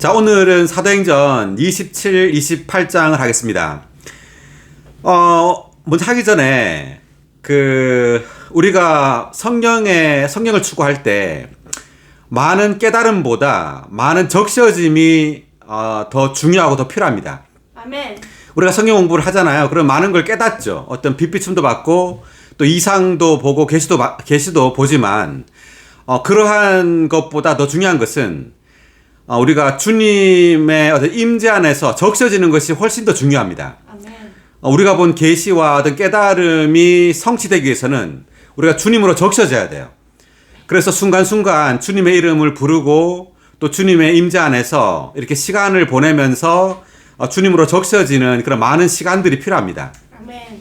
자, 오늘은 사도행전 27, 28장을 하겠습니다. 먼저 하기 전에, 우리가 성령을 추구할 때, 많은 깨달음보다 많은 적셔짐이, 더 중요하고 더 필요합니다. 아멘. 우리가 성경 공부를 하잖아요. 그럼 많은 걸 깨닫죠. 어떤 빛비춤도 받고, 또 이상도 보고, 계시도 보지만, 그러한 것보다 더 중요한 것은, 우리가 주님의 어떤 임재 안에서 적셔지는 것이 훨씬 더 중요합니다. 아멘. 우리가 본 계시와 어떤 깨달음이 성취되기 위해서는 우리가 주님으로 적셔져야 돼요. 그래서 순간순간 주님의 이름을 부르고 또 주님의 임재 안에서 이렇게 시간을 보내면서 주님으로 적셔지는 그런 많은 시간들이 필요합니다. 아멘.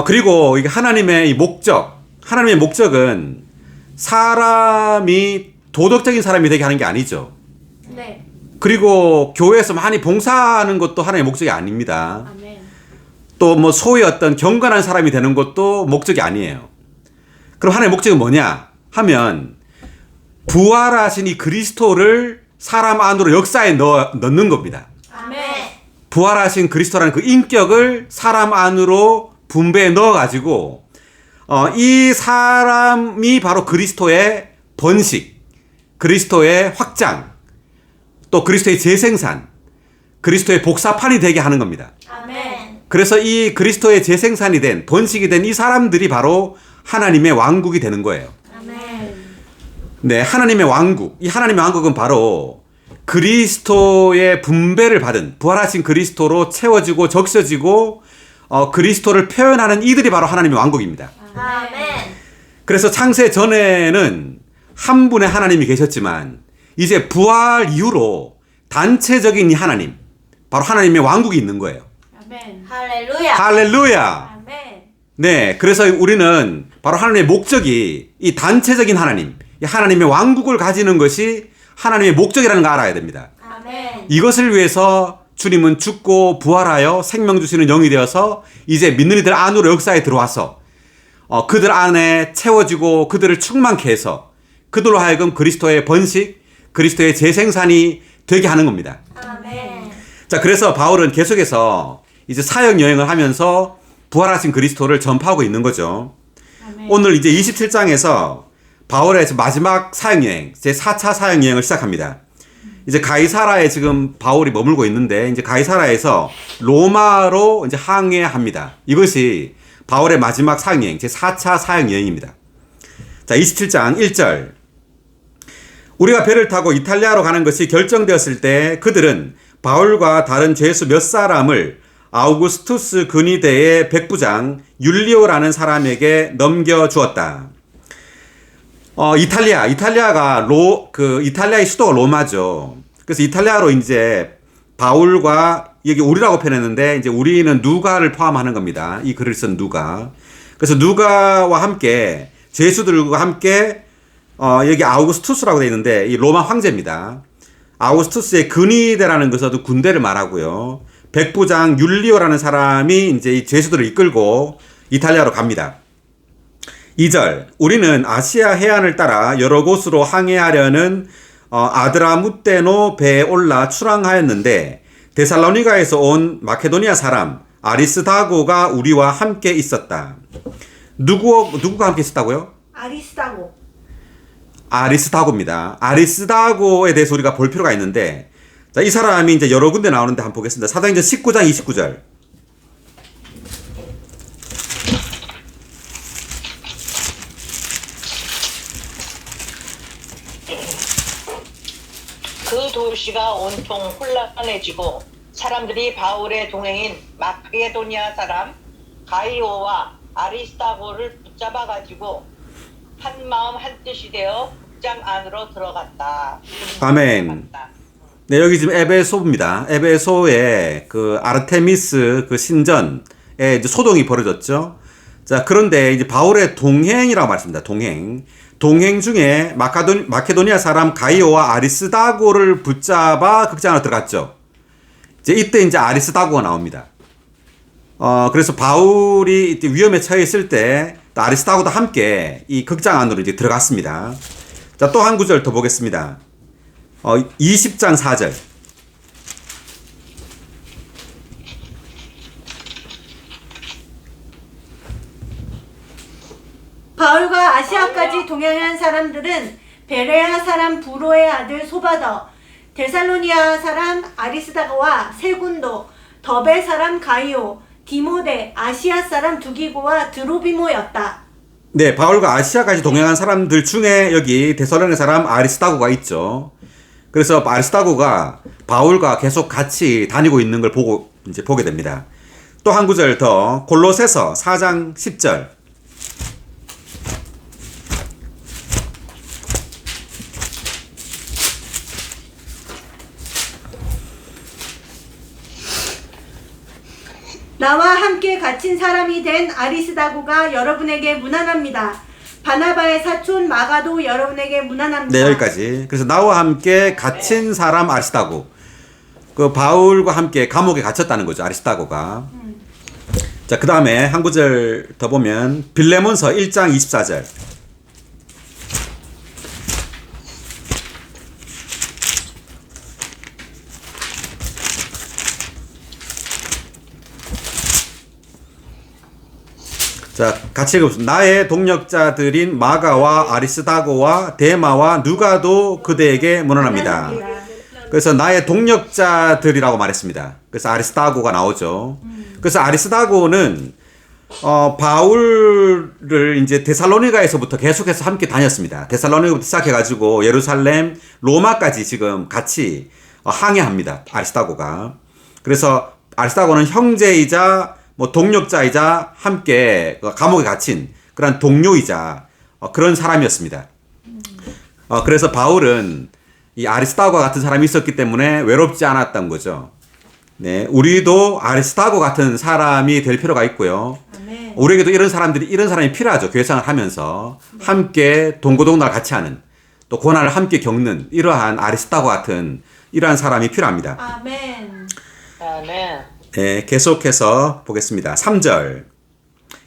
그리고 이게 하나님의 하나님의 목적은 사람이 도덕적인 사람이 되게 하는 게 아니죠. 네. 그리고 교회에서 많이 봉사하는 것도 하나의 목적이 아닙니다. 아멘. 또 뭐 소위 어떤 경건한 사람이 되는 것도 목적이 아니에요. 그럼 하나의 목적은 뭐냐 하면 부활하신 이 그리스도를 사람 안으로 역사에 넣는 겁니다. 아멘. 부활하신 그리스도라는 그 인격을 사람 안으로 분배해 넣어가지고 이 사람이 바로 그리스도의 번식, 그리스도의 확장, 또 그리스도의 재생산, 그리스도의 복사판이 되게 하는 겁니다. 아멘. 그래서 이 그리스도의 재생산이 된, 번식이 된 이 사람들이 바로 하나님의 왕국이 되는 거예요. 아멘. 네, 하나님의 왕국. 이 하나님의 왕국은 바로 그리스도의 분배를 받은, 부활하신 그리스도로 채워지고 적셔지고 그리스도를 표현하는 이들이 바로 하나님의 왕국입니다. 아멘. 그래서 창세 전에는 한 분의 하나님이 계셨지만 이제 부활 이후로 단체적인 이 하나님, 바로 하나님의 왕국이 있는 거예요. 아멘. 할렐루야. 할렐루야. 아멘. 네, 그래서 우리는 바로 하나님의 목적이 이 단체적인 하나님, 이 하나님의 왕국을 가지는 것이 하나님의 목적이라는 걸 알아야 됩니다. 아멘. 이것을 위해서 주님은 죽고 부활하여 생명 주시는 영이 되어서 이제 믿는 이들 안으로 역사에 들어와서 그들 안에 채워지고 그들을 충만케 해서 그들로 하여금 그리스도의 번식, 그리스도의 재생산이 되게 하는 겁니다. 아멘. 자, 그래서 바울은 계속해서 이제 사역 여행을 하면서 부활하신 그리스도를 전파하고 있는 거죠. 아멘. 오늘 이제 27장에서 바울의 마지막 사역 여행, 제 4차 사역 여행을 시작합니다. 이제 가이사라에 지금 바울이 머물고 있는데 이제 가이사라에서 로마로 이제 항해합니다. 이것이 바울의 마지막 사역 여행, 제 4차 사역 여행입니다. 자, 27장 1절. 우리가 배를 타고 이탈리아로 가는 것이 결정되었을 때 그들은 바울과 다른 죄수 몇 사람을 아우구스투스 근위대의 백부장 율리오라는 사람에게 넘겨주었다. 이탈리아가 이탈리아의 수도가 로마죠. 그래서 이탈리아로 이제 바울과 여기 우리라고 표현했는데 이제 우리는 누가를 포함하는 겁니다. 이 글을 쓴 누가. 그래서 누가와 함께 죄수들과 함께 여기 아우구스투스라고 되어 있는데 이 로마 황제입니다. 아우구스투스의 근위대라는 것은 군대를 말하고요. 백부장 율리오라는 사람이 이제 이 죄수들을 이끌고 이탈리아로 갑니다. 2절. 우리는 아시아 해안을 따라 여러 곳으로 항해하려는 아드라무테노 배에 올라 출항하였는데 데살로니가에서 온 마케도니아 사람 아리스다고가 우리와 함께 있었다. 누구가 함께 있었다고요? 아리스다고. 아리스다고입니다. 아리스다고에 대해서 우리가 볼 필요가 있는데, 자, 이 사람이 이제 여러 군데 나오는데 한번 보겠습니다. 사도행전 19장 29절. 그 도시가 온통 혼란해지고 사람들이 바울의 동행인 마케도니아 사람 가이오와 아리스다고를 붙잡아가지고 한 마음 한 뜻이 되어 극장 안으로 들어갔다. 아멘. 네, 여기 지금 에베소입니다. 에베소에 그 아르테미스 그 신전에 이제 소동이 벌어졌죠. 자, 그런데 이제 바울의 동행이라고 말씀합니다. 동행 중에 마케도니아 사람 가이오와 아리스다고를 붙잡아 극장으로 들어갔죠. 이때 이제 아리스다고가 나옵니다. 그래서 바울이 이때 위험에 처해 있을 때 아리스다고도 함께 이 극장 안으로 이제 들어갔습니다. 자, 또 한 구절 더 보겠습니다. 20장 4절. 바울과 아시아까지 동행한 사람들은 베레아 사람 부로의 아들 소바더, 데살로니아 사람 아리스다고와 세군도, 더베 사람 가이오, 디모데, 아시아 사람 두기고와 드로비모였다. 네, 바울과 아시아까지 동행한 사람들 중에 여기 데살로니가 사람 아리스다고가 있죠. 그래서 아리스다고가 바울과 계속 같이 다니고 있는 걸 보게 됩니다. 또 한 구절 더, 골로새서 4장 10절. 나와 함께 갇힌 사람이 된 아리스다고가 여러분에게 문안합니다. 바나바의 사촌 마가도 여러분에게 문안합니다. 네, 여기까지. 그래서 나와 함께 갇힌 사람 아리스다고. 그 바울과 함께 감옥에 갇혔다는 거죠, 아리스다고가. 자, 그 다음에 한 구절 더 보면 빌레몬서 1장 24절. 자, 같이 읽읍시다. 나의 동력자들인 마가와 아리스다고와 데마와 누가도 그대에게 문안합니다. 그래서 나의 동력자들이라고 말했습니다. 그래서 아리스다고가 나오죠. 그래서 아리스다고는 바울을 이제 데살로니가에서부터 계속해서 함께 다녔습니다. 데살로니가부터 시작해가지고 예루살렘, 로마까지 지금 같이 항해합니다. 아리스다고가. 그래서 아리스다고는 형제이자 뭐 동력자이자 함께 감옥에 갇힌 그런 동료이자 그런 사람이었습니다. 그래서 바울은 이 아리스다고와 같은 사람이 있었기 때문에 외롭지 않았던 거죠. 네, 우리도 아리스다고 같은 사람이 될 필요가 있고요. 아멘. 우리에게도 이런 사람이 필요하죠. 교회생활 하면서 함께 동고동락 같이 하는, 또 고난을 함께 겪는 이러한 아리스다고 같은 이러한 사람이 필요합니다. 아멘. 아멘. 네, 계속해서 보겠습니다. 3절.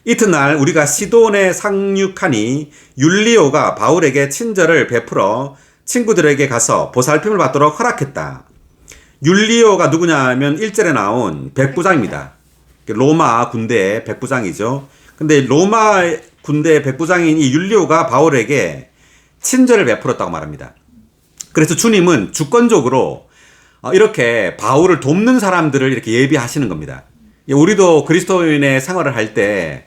이튿날 우리가 시돈에 상륙하니 율리오가 바울에게 친절을 베풀어 친구들에게 가서 보살핌을 받도록 허락했다. 율리오가 누구냐면 1절에 나온 백부장입니다. 로마 군대의 백부장이죠. 근데 로마 군대의 백부장인 이 율리오가 바울에게 친절을 베풀었다고 말합니다. 그래서 주님은 주권적으로 이렇게 바울을 돕는 사람들을 이렇게 예비하시는 겁니다. 우리도 그리스도인의 생활을 할 때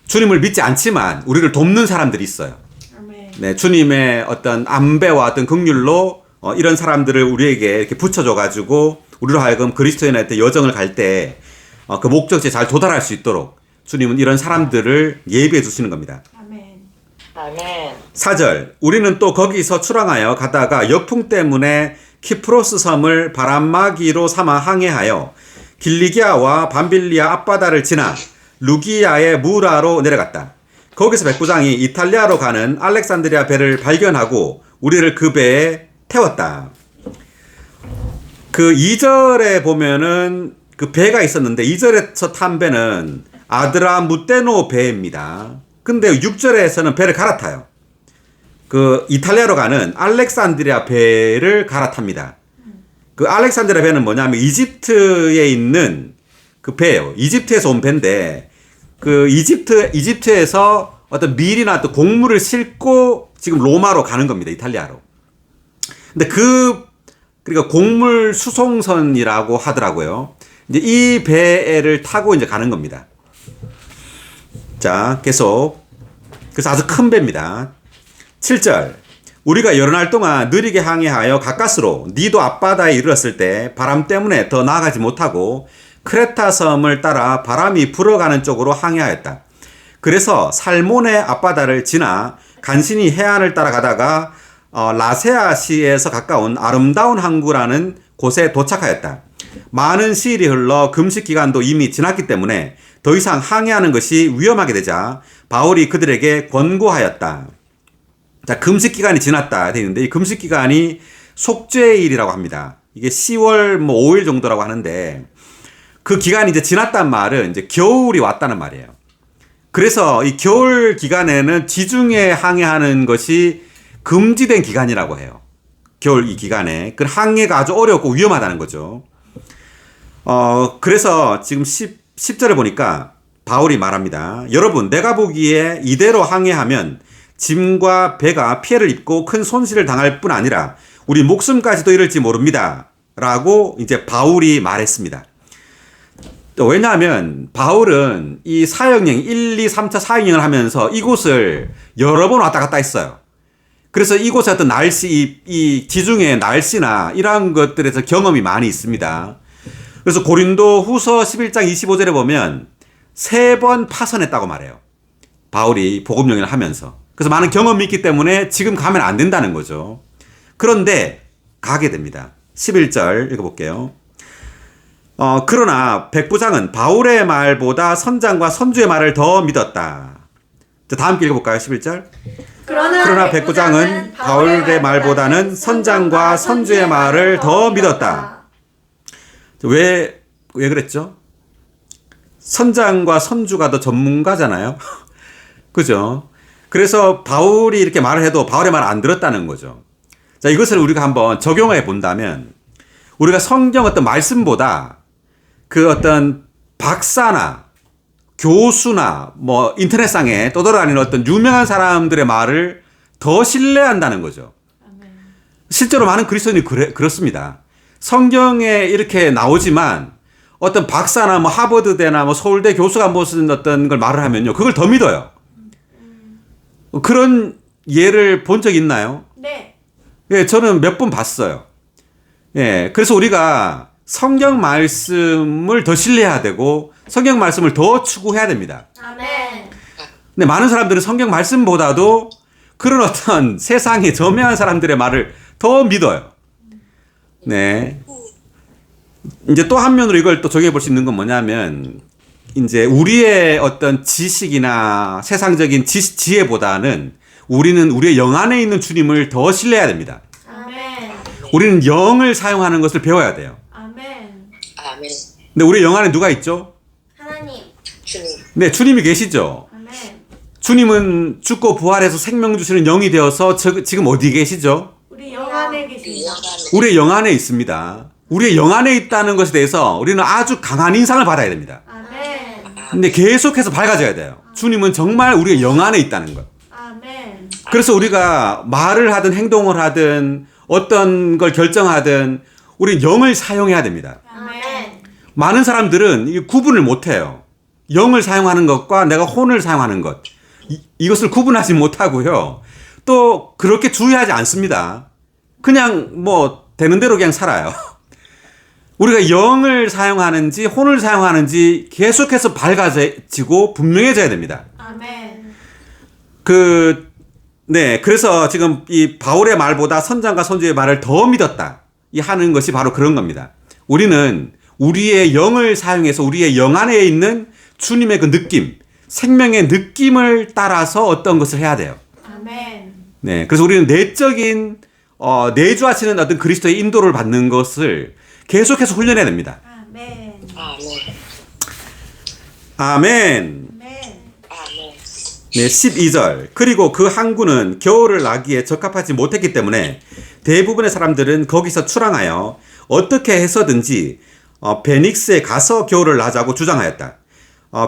주님을 믿지 않지만 우리를 돕는 사람들이 있어요. 아멘. 네, 주님의 어떤 안배와 어떤 긍휼로 이런 사람들을 우리에게 이렇게 붙여줘가지고 우리로 하여금 그리스도인한테 여정을 갈 때 그 목적지에 잘 도달할 수 있도록 주님은 이런 사람들을 예비해 주시는 겁니다. 아멘. 아멘. 4절. 우리는 또 거기서 출항하여 가다가 역풍 때문에 키프로스 섬을 바람막이로 삼아 항해하여 길리기아와 밤빌리아 앞바다를 지나 루기아의 무라로 내려갔다. 거기서 백부장이 이탈리아로 가는 알렉산드리아 배를 발견하고 우리를 그 배에 태웠다. 그 2절에 보면은 그 배가 있었는데 2절에서 탄 배는 아드라무테노 배입니다. 근데 6절에서는 배를 갈아타요. 그 이탈리아로 가는 알렉산드리아 배를 갈아탑니다. 그 알렉산드리아 배는 뭐냐면 이집트에 있는 그 배예요. 이집트에서 온 배인데 그 이집트에서 어떤 밀이나 또 곡물을 싣고 지금 로마로 가는 겁니다. 이탈리아로. 근데 그러니까 곡물 수송선이라고 하더라고요. 이제 이 배를 타고 이제 가는 겁니다. 자, 계속. 그래서 아주 큰 배입니다. 7절. 우리가 여러 날 동안 느리게 항해하여 가까스로 니도 앞바다에 이르렀을 때 바람 때문에 더 나아가지 못하고 크레타 섬을 따라 바람이 불어가는 쪽으로 항해하였다. 그래서 살몬의 앞바다를 지나 간신히 해안을 따라가다가 라세아시에서 가까운 아름다운 항구라는 곳에 도착하였다. 많은 시일이 흘러 금식 기간도 이미 지났기 때문에 더 이상 항해하는 것이 위험하게 되자 바울이 그들에게 권고하였다. 자, 금식 기간이 지났다 되어 있는데 이 금식 기간이 속죄일이라고 합니다. 이게 10월 5일 정도라고 하는데 그 기간이 이제 지났단 말은 이제 겨울이 왔다는 말이에요. 그래서 이 겨울 기간에는 지중해 항해하는 것이 금지된 기간이라고 해요. 겨울 이 기간에. 그 항해가 아주 어렵고 위험하다는 거죠. 그래서 지금 10절에 보니까 바울이 말합니다. 여러분, 내가 보기에 이대로 항해하면 짐과 배가 피해를 입고 큰 손실을 당할 뿐 아니라 우리 목숨까지도 잃을지 모릅니다. 라고 이제 바울이 말했습니다. 왜냐하면 바울은 이 사역여행 1, 2, 3차 사역여행을 하면서 이곳을 여러 번 왔다 갔다 했어요. 그래서 이곳의 어떤 날씨, 이 지중해 날씨나 이러한 것들에서 경험이 많이 있습니다. 그래서 고린도 후서 11장 25절에 보면 3번 파선했다고 말해요. 바울이 복음여행을 하면서. 그래서 많은 경험이 있기 때문에 지금 가면 안 된다는 거죠. 그런데 가게 됩니다. 11절 읽어볼게요. 그러나 백부장은 바울의 말보다 선장과 선주의 말을 더 믿었다. 자, 다음 함께 읽어볼까요? 11절. 그러나 백부장은 바울의 말보다는 선장과 선주의 말을 더 믿었다. 왜 그랬죠? 선장과 선주가 더 전문가잖아요. 그죠? 그래서 바울이 이렇게 말을 해도 바울의 말을 안 들었다는 거죠. 자, 이것을 우리가 한번 적용해 본다면 우리가 성경 어떤 말씀보다 그 어떤 박사나 교수나 뭐 인터넷상에 떠돌아다니는 어떤 유명한 사람들의 말을 더 신뢰한다는 거죠. 실제로 많은 그리스도인이 그렇습니다. 성경에 이렇게 나오지만 어떤 박사나 뭐 하버드대나 뭐 서울대 교수가 무슨 어떤 걸 말을 하면요, 그걸 더 믿어요. 그런 예를 본 적 있나요? 네. 예, 저는 몇 번 봤어요. 예, 그래서 우리가 성경 말씀을 더 신뢰해야 되고 성경 말씀을 더 추구해야 됩니다. 아멘. 근데 많은 사람들은 성경 말씀보다도 그런 어떤 세상에 저명한 사람들의 말을 더 믿어요. 네. 이제 또 한면으로 이걸 또 적용해 볼 수 있는 건 뭐냐면, 이제 우리의 어떤 지식이나 세상적인 지혜보다는 우리는 우리의 영 안에 있는 주님을 더 신뢰해야 됩니다. 아멘. 우리는 영을 사용하는 것을 배워야 돼요. 아멘. 아멘. 근데 우리의 영 안에 누가 있죠? 하나님. 주님. 네, 주님이 계시죠. 아멘. 주님은 죽고 부활해서 생명 주시는 영이 되어서 지금 어디 계시죠? 우리 영 안에 계십니다. 우리의 영 안에 있습니다. 우리의 영 안에 있다는 것에 대해서 우리는 아주 강한 인상을 받아야 됩니다. 아멘. 근데 계속해서 밝아져야 돼요. 주님은 정말 우리의 영 안에 있다는 것. 아멘. 그래서 우리가 말을 하든 행동을 하든 어떤 걸 결정하든 우리 영을 사용해야 됩니다. 아멘. 많은 사람들은 이 구분을 못해요. 영을 사용하는 것과 내가 혼을 사용하는 것. 이것을 구분하지 못하고요. 또 그렇게 주의하지 않습니다. 그냥 뭐 되는 대로 그냥 살아요. 우리가 영을 사용하는지 혼을 사용하는지 계속해서 밝아지고 분명해져야 됩니다. 아멘. 네. 그래서 지금 이 바울의 말보다 선장과 선주의 말을 더 믿었다. 이 하는 것이 바로 그런 겁니다. 우리는 우리의 영을 사용해서 우리의 영 안에 있는 주님의 그 느낌, 생명의 느낌을 따라서 어떤 것을 해야 돼요. 아멘. 네. 그래서 우리는 내적인, 내주하시는 어떤 그리스도의 인도를 받는 것을 계속해서 훈련해야 됩니다. 아멘. 아멘. 아멘. 아멘. 아멘. 네, 12절. 그리고 그 항구는 겨울을 나기에 적합하지 못했기 때문에 대부분의 사람들은 거기서 출항하여 어떻게 해서든지 베닉스에 가서 겨울을 나자고 주장하였다.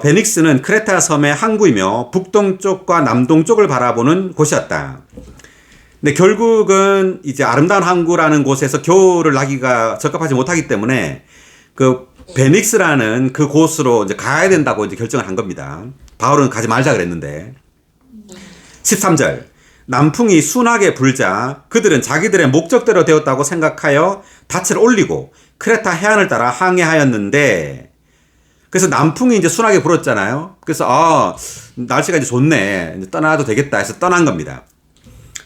베닉스는 크레타 섬의 항구이며 북동쪽과 남동쪽을 바라보는 곳이었다. 근데 결국은 이제 아름다운 항구라는 곳에서 겨울을 나기가 적합하지 못하기 때문에 그 베닉스라는 그 곳으로 이제 가야 된다고 이제 결정을 한 겁니다. 바울은 가지 말자 그랬는데. 13절. 남풍이 순하게 불자 그들은 자기들의 목적대로 되었다고 생각하여 닻을 올리고 크레타 해안을 따라 항해하였는데, 그래서 남풍이 이제 순하게 불었잖아요. 그래서 날씨가 이제 좋네, 이제 떠나도 되겠다 해서 떠난 겁니다.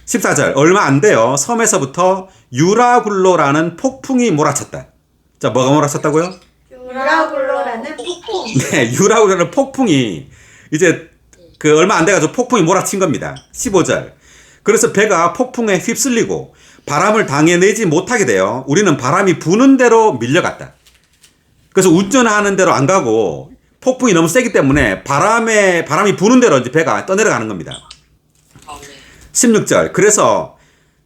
14절. 얼마 안 돼요. 섬에서부터 유라굴로라는 폭풍이 몰아쳤다. 자, 뭐가 몰아쳤다고요? 유라굴로라는 폭풍. 네, 유라굴로라는 폭풍이 이제 그 얼마 안 돼가지고 폭풍이 몰아친 겁니다. 15절. 그래서 배가 폭풍에 휩쓸리고 바람을 당해내지 못하게 돼요. 우리는 바람이 부는 대로 밀려갔다. 그래서 운전하는 대로 안 가고 폭풍이 너무 세기 때문에 바람이 부는 대로 이제 배가 떠내려가는 겁니다. 16절. 그래서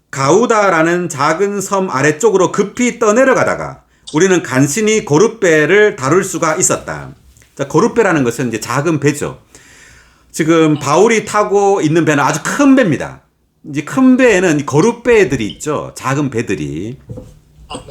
가우다라는 작은 섬 아래쪽으로 급히 떠내려가다가 우리는 간신히 고룻배를 다룰 수가 있었다. 자, 고룻배라는 것은 이제 작은 배죠. 지금 바울이 타고 있는 배는 아주 큰 배입니다. 이제 큰 배에는 거룻배들이 있죠. 작은 배들이. 아멘.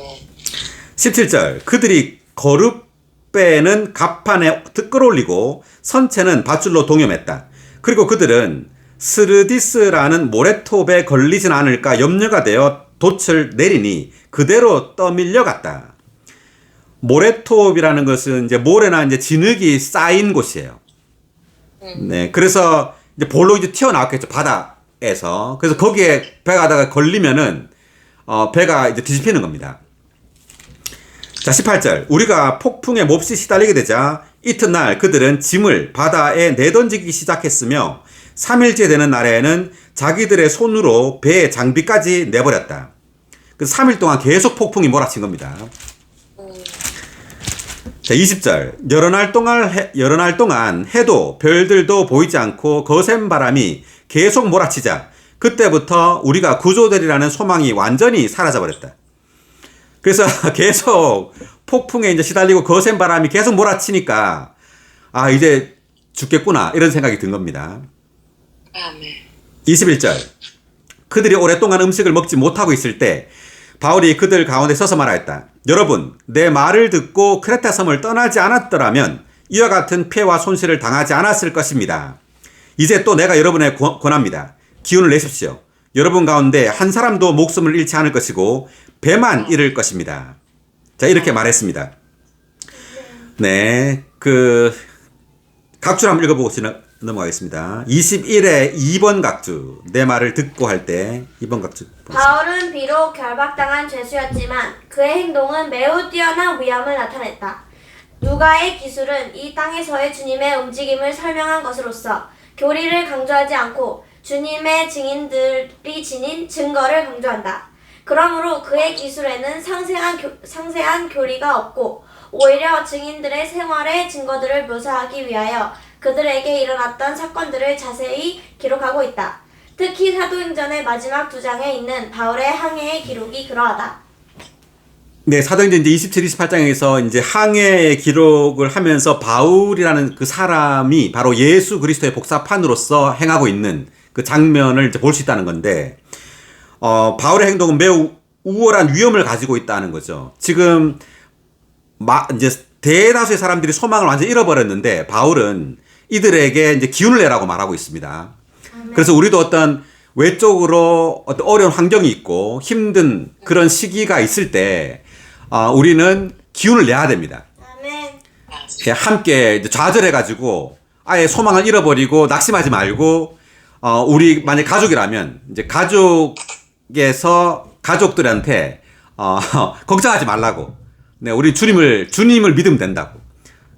17절. 그들이 거룻배는 갑판에 끌어올리고 선체는 밧줄로 동여맸다. 그리고 그들은 스르디스라는 모래톱에 걸리진 않을까 염려가 되어 돛을 내리니 그대로 떠밀려 갔다. 모래톱이라는 것은 이제 모래나 이제 진흙이 쌓인 곳이에요. 네, 그래서 이제 볼로 이제 튀어나왔겠죠, 바다에서. 그래서 거기에 배가 가다가 걸리면은 배가 이제 뒤집히는 겁니다. 자, 18절. 우리가 폭풍에 몹시 시달리게 되자 이튿날 그들은 짐을 바다에 내던지기 시작했으며 3일째 되는 날에는 자기들의 손으로 배의 장비까지 내버렸다. 그래서 3일 동안 계속 폭풍이 몰아친 겁니다. 자, 20절. 여러 날 동안 해도 별들도 보이지 않고 거센 바람이 계속 몰아치자 그때부터 우리가 구조되리라는 소망이 완전히 사라져 버렸다. 그래서 계속 폭풍에 이제 시달리고 거센 바람이 계속 몰아치니까 아, 이제 죽겠구나 이런 생각이 든 겁니다. 아멘. 21절. 그들이 오랫동안 음식을 먹지 못하고 있을 때 바울이 그들 가운데 서서 말하였다. 여러분, 내 말을 듣고 크레타 섬을 떠나지 않았더라면 이와 같은 폐와 손실을 당하지 않았을 것입니다. 이제 또 내가 여러분에 권합니다. 기운을 내십시오. 여러분 가운데 한 사람도 목숨을 잃지 않을 것이고 배만 잃을 것입니다. 자, 이렇게 말했습니다. 네, 각주를 한번 읽어보고 넘어가겠습니다. 21의 2번 각주. 내 말을 듣고 할 때 2번 각주. 바울은 비록 결박당한 죄수였지만 그의 행동은 매우 뛰어난 위엄을 나타냈다. 누가의 기술은 이 땅에서의 주님의 움직임을 설명한 것으로서 교리를 강조하지 않고 주님의 증인들이 지닌 증거를 강조한다. 그러므로 그의 기술에는 상세한 교리가 없고 오히려 증인들의 생활의 증거들을 묘사하기 위하여 그들에게 일어났던 사건들을 자세히 기록하고 있다. 특히 사도행전의 마지막 2장에 있는 바울의 항해의 기록이 그러하다. 네, 사도행전 이제 27, 28장에서 이제 항해의 기록을 하면서 바울이라는 그 사람이 바로 예수 그리스도의 복사판으로서 행하고 있는 그 장면을 이제 볼 수 있다는 건데, 바울의 행동은 매우 우월한 위험을 가지고 있다는 거죠. 지금 이제 대다수의 사람들이 소망을 완전히 잃어버렸는데 바울은 이들에게 이제 기운을 내라고 말하고 있습니다. 그래서 우리도 어떤 외적으로 어떤 어려운 환경이 있고 힘든 그런 시기가 있을 때 우리는 기운을 내야 됩니다. 아멘. 함께 이제 좌절해가지고 아예 소망을 잃어버리고 낙심하지 말고 우리 만약 가족이라면 이제 가족들한테 걱정하지 말라고. 네, 우리 주님을 믿으면 된다고.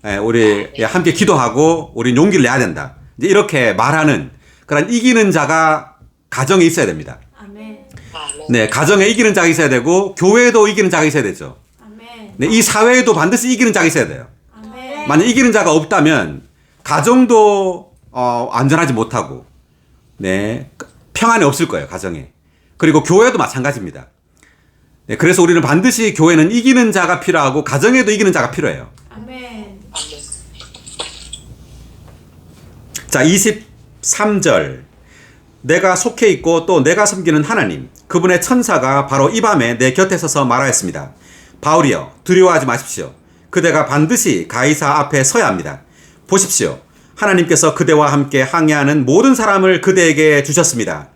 네, 우리 함께 기도하고 우리 용기를 내야 된다. 이제 이렇게 말하는 그런 이기는 자가 가정에 있어야 됩니다. 아멘. 아멘. 네, 가정에 이기는 자가 있어야 되고 교회도 이기는 자가 있어야 되죠. 아멘. 네, 이 사회에도 반드시 이기는 자가 있어야 돼요. 아멘. 만약 이기는 자가 없다면 가정도 안전하지 못하고 네, 평안이 없을 거예요, 가정에. 그리고 교회도 마찬가지입니다. 네, 그래서 우리는 반드시 교회는 이기는 자가 필요하고 가정에도 이기는 자가 필요해요. 아멘. 아멘. 자, 23절. 내가 속해 있고 또 내가 섬기는 하나님, 그분의 천사가 바로 이 밤에 내 곁에 서서 말하였습니다. 바울이여, 두려워하지 마십시오. 그대가 반드시 가이사 앞에 서야 합니다. 보십시오. 하나님께서 그대와 함께 항해하는 모든 사람을 그대에게 주셨습니다.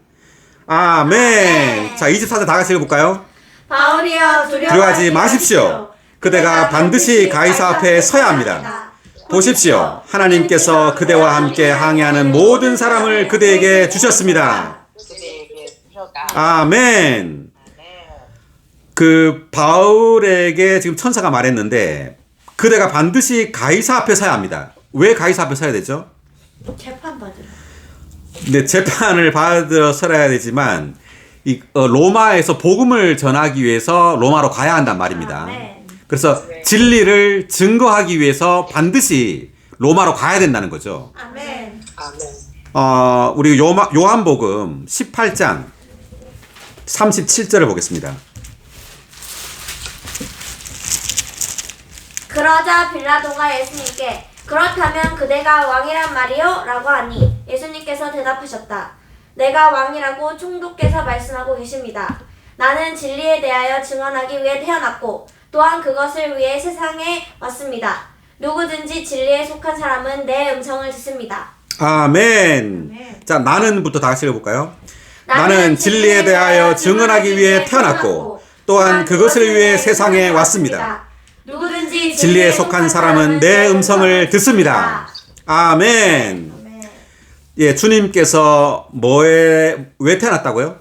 아멘. 자, 24절 다 같이 읽어볼까요? 바울이여 두려워하지 마십시오. 그대가 반드시 가이사 앞에 서야 합니다. 보십시오. 하나님께서 그대와 함께 항해하는 모든 사람을 그대에게 주셨습니다. 그대에게 주셨다. 아멘. 아멘. 그 바울에게 지금 천사가 말했는데 그대가 반드시 가이사 앞에 서야 합니다. 왜 가이사 앞에 서야 되죠? 재판 받으러. 네, 재판을 받으러 서야 되지만 로마에서 복음을 전하기 위해서 로마로 가야 한단 말입니다. 아멘. 그래서 진리를 증거하기 위해서 반드시 로마로 가야 된다는 거죠. 아멘. 아멘. 우리 요한복음 18장 37절을 보겠습니다. 그러자 빌라도가 예수님께 그렇다면 그대가 왕이란 말이요? 라고 하니 예수님께서 대답하셨다. 내가 왕이라고 총독께서 말씀하고 계십니다. 나는 진리에 대하여 증언하기 위해 태어났고 또한 그것을 위해 세상에 왔습니다. 누구든지 진리에 속한 사람은 내 음성을 듣습니다. 아멘. 아멘. 자, 나는부터 다 같이 읽어볼까요? 나는 진리에 대하여 증언하기 위해 태어났고 또한 그것을 위해 세상에 왔습니다. 누구든지 진리에 속한 사람은 내 음성을 듣습니다. 아멘. 예, 주님께서 왜 태어났다고요?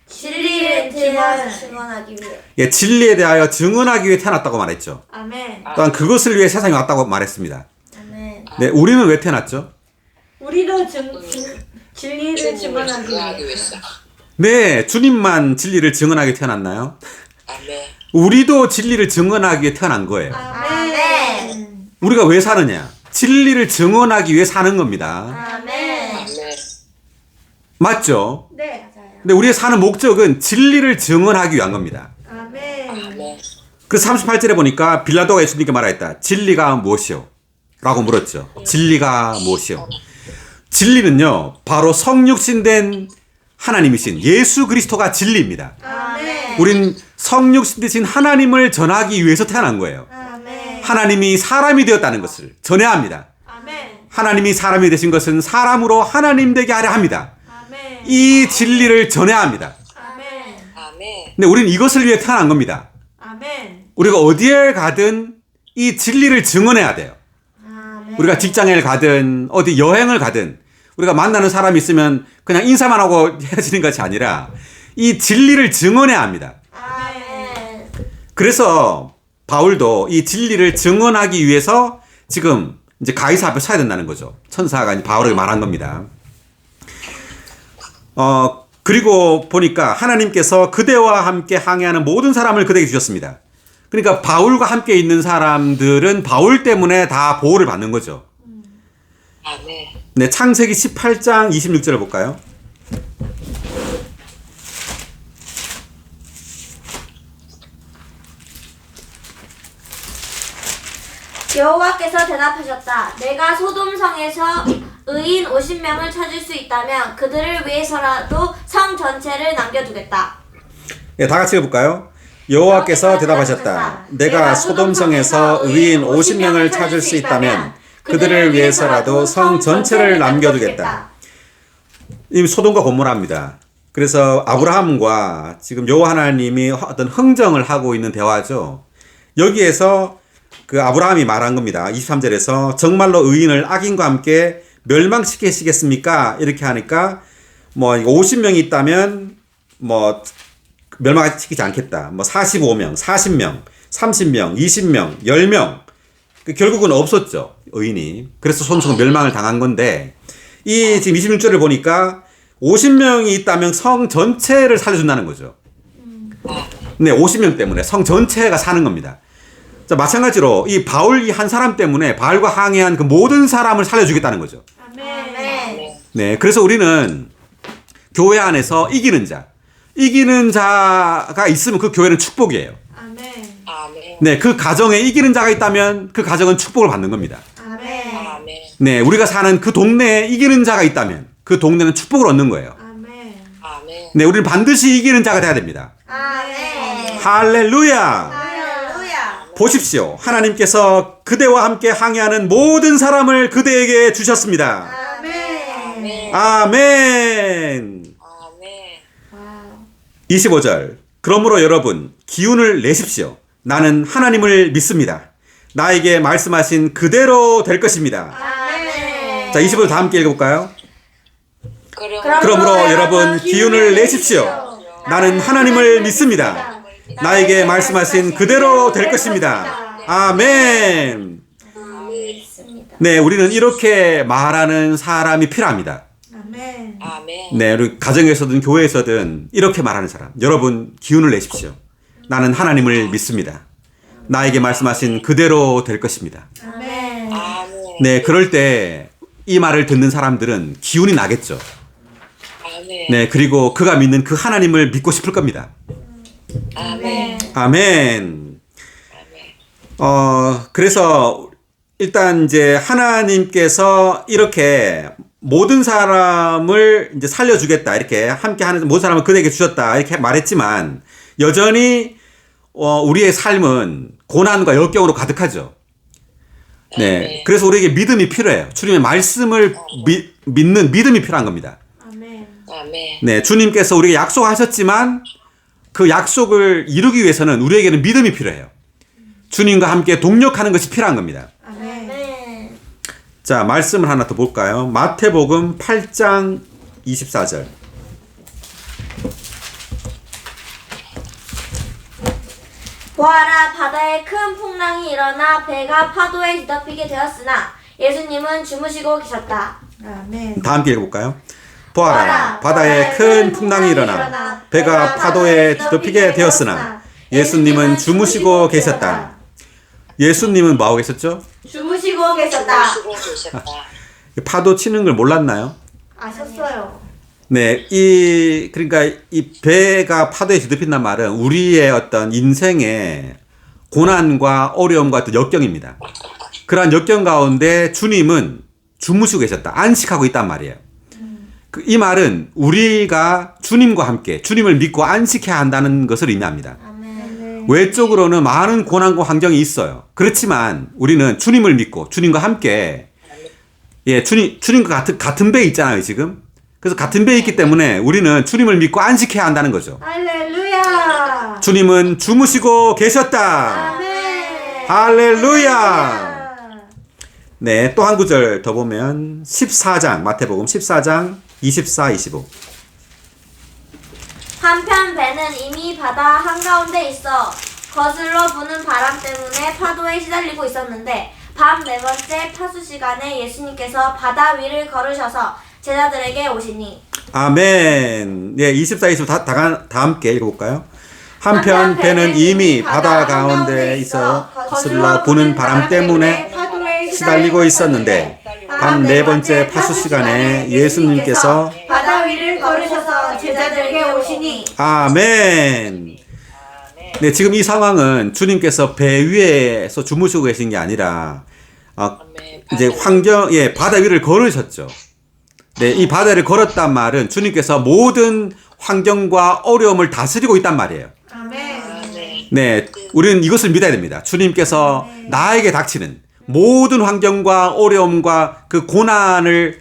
진리를 증언하기 위해. 예, 진리에 대하여 증언하기 위해 태어났다고 말했죠. 아멘. 또한 그것을 위해 세상에 왔다고 말했습니다. 아멘. 네, 우리는 왜 태어났죠? 우리도 진리를 증언하기 증언하기 위해. 위해서. 네, 주님만 진리를 증언하기 태어났나요? 아멘. 우리도 진리를 증언하기 위해 태어난 거예요. 아멘. 우리가 왜 사느냐? 진리를 증언하기 위해 사는 겁니다. 아멘. 아멘. 맞죠? 네. 맞아요. 근데 우리가 사는 목적은 진리를 증언하기 위한 겁니다. 아멘. 아멘. 그래서 38절에 보니까 빌라도가 예수님께 말하였다. 진리가 무엇이요? 라고 물었죠. 진리가 무엇이요? 진리는요, 바로 성육신된 하나님이신 예수 그리스도가 진리입니다. 아멘. 우린 성육신 되신 하나님을 전하기 위해서 태어난 거예요. 아멘. 하나님이 사람이 되었다는 것을 전해야 합니다. 아멘. 하나님이 사람이 되신 것은 사람으로 하나님 되게 하려 합니다. 아멘. 이 진리를 전해야 합니다. 아멘. 아멘. 근데 우리는 이것을 위해 태어난 겁니다. 아멘. 우리가 어디에 가든 이 진리를 증언해야 돼요. 아멘. 우리가 직장에 가든 어디 여행을 가든 우리가 만나는 사람이 있으면 그냥 인사만 하고 헤어지는 것이 아니라 이 진리를 증언해야 합니다. 아멘. 그래서 바울도 이 진리를 증언하기 위해서 지금 이제 가이사 앞에 서야 된다는 거죠. 천사가 이제 바울에게 말한 겁니다. 그리고 보니까 하나님께서 그대와 함께 항해하는 모든 사람을 그대에게 주셨습니다. 그러니까 바울과 함께 있는 사람들은 바울 때문에 다 보호를 받는 거죠. 아멘. 네, 창세기 18장 26절을 볼까요? 여호와께서 대답하셨다. 내가 소돔성에서 의인 50명을 찾을 수 있다면 그들을 위해서라도 성 전체를 남겨두겠다. 네, 다 같이 해볼까요? 여호와께서 대답하셨다. 내가 소돔성에서 의인 50명을 찾을 수 있다면 그들을 위해서라도 성 전체를 남겨두겠다. 이 소돔과 고모라입니다. 그래서 아브라함과 지금 여호와 하나님이 어떤 흥정을 하고 있는 대화죠. 여기에서 그 아브라함이 말한 겁니다. 23절에서 정말로 의인을 악인과 함께 멸망시키시겠습니까? 이렇게 하니까 뭐 50명이 있다면 뭐 멸망시키지 않겠다. 뭐 45명, 40명, 30명, 20명, 10명. 결국은 없었죠. 의인이. 그래서 소돔성은 멸망을 당한 건데 이 지금 26절을 보니까 50명이 있다면 성 전체를 살려준다는 거죠. 네, 50명 때문에 성 전체가 사는 겁니다. 자, 마찬가지로 이 바울 이 한 사람 때문에 바울과 항해한 그 모든 사람을 살려주겠다는 거죠. 아멘. 네, 그래서 우리는 교회 안에서 이기는 자가 있으면 그 교회는 축복이에요. 아멘. 아멘. 네, 그 가정에 이기는 자가 있다면 그 가정은 축복을 받는 겁니다. 아멘. 아멘. 네, 우리가 사는 그 동네에 이기는 자가 있다면 그 동네는 축복을 얻는 거예요. 아멘. 아멘. 네, 우리는 반드시 이기는 자가 돼야 됩니다. 아멘. 할렐루야! 할렐루야. 보십시오. 하나님께서 그대와 함께 항해하는 모든 사람을 그대에게 주셨습니다. 아멘. 아멘. 아멘! 아멘. 25절. 그러므로 여러분, 기운을 내십시오. 나는 하나님을 믿습니다. 나에게 말씀하신 그대로 될 것입니다. 아멘. 자, 25절 다 함께 읽어볼까요? 그러므로 여러분, 기운을 내십시오. 나는 하나님을 믿습니다. 나에게 말씀하신 그대로 될 것입니다. 아멘. 믿습니다. 네, 우리는 이렇게 말하는 사람이 필요합니다. 아멘. 아멘. 네, 우리 가정에서든 교회에서든 이렇게 말하는 사람. 여러분, 기운을 내십시오. 나는 하나님을 믿습니다. 나에게 말씀하신 그대로 될 것입니다. 아멘. 아멘. 네, 그럴 때 이 말을 듣는 사람들은 기운이 나겠죠. 아멘. 네, 그리고 그가 믿는 그 하나님을 믿고 싶을 겁니다. 아멘. 아멘. 그래서 일단 이제 하나님께서 이렇게 모든 사람을 이제 살려주겠다. 이렇게 함께 하는 모든 사람을 그에게 주셨다. 이렇게 말했지만 여전히 우리의 삶은 고난과 역경으로 가득하죠. 네. 그래서 우리에게 믿음이 필요해요. 주님의 말씀을 믿는 믿음이 필요한 겁니다. 아멘. 아멘. 네. 주님께서 우리에게 약속하셨지만 그 약속을 이루기 위해서는 우리에게는 믿음이 필요해요. 주님과 함께 동력하는 것이 필요한 겁니다. 아멘. 자, 말씀을 하나 더 볼까요? 마태복음 8장 24절. 보아라, 바다에 큰 풍랑이 일어나 배가 파도에 뒤덮이게 되었으나 예수님은 주무시고 계셨다. 아멘. 다 함께 읽어볼까요? 보아라, 바다에 큰 풍랑이 일어나 배가 파도에 뒤덮이게 되었으나 예수님은 주무시고 계셨다. 예수님은 뭐하고 계셨죠? 주무시고 계셨다. 주무시고 계셨다. 파도 치는 걸 몰랐나요? 아셨어요. 네, 그러니까 이 배가 파도에 뒤덮인다는 말은 우리의 어떤 인생의 고난과 어려움과 어떤 역경입니다. 그러한 역경 가운데 주님은 주무시고 계셨다. 안식하고 있단 말이에요. 이 말은 우리가 주님과 함께 주님을 믿고 안식해야 한다는 것을 의미합니다. 아멘. 외적으로는 많은 고난과 환경이 있어요. 그렇지만 우리는 주님을 믿고 주님과 함께 주님과 같은 배에 있잖아요, 지금. 그래서 같은 배에 있기 때문에 우리는 주님을 믿고 안식해야 한다는 거죠. 할렐루야. 주님은 주무시고 계셨다. 아멘. 할렐루야. 네, 또 한 구절 더 보면 14장, 마태복음 14장 24, 25. 한편 배는 이미 바다 한가운데 있어 거슬러 부는 바람 때문에 파도에 시달리고 있었는데 밤 네 번째 파수 시간에 예수님께서 바다 위를 걸으셔서 제자들에게 오시니. 아멘. 네, 24, 25 다 함께 읽어볼까요? 한편 배는 이미 바다 가운데 있어 거슬러 부는 바람 때문에 파도에 시달리고 있었는데 밤 네 번째 파수 시간에 예수님께서 바다 위를 걸으셔서 제자들에게 오시니. 아멘. 네, 지금 이 상황은 주님께서 배 위에서 주무시고 계신 게 아니라 이제 바다 위를 걸으셨죠. 네, 이 바다를 걸었단 말은 주님께서 모든 환경과 어려움을 다스리고 있단 말이에요. 아멘. 네, 우리는 이것을 믿어야 됩니다. 주님께서 나에게 닥치는 모든 환경과 어려움과 그 고난을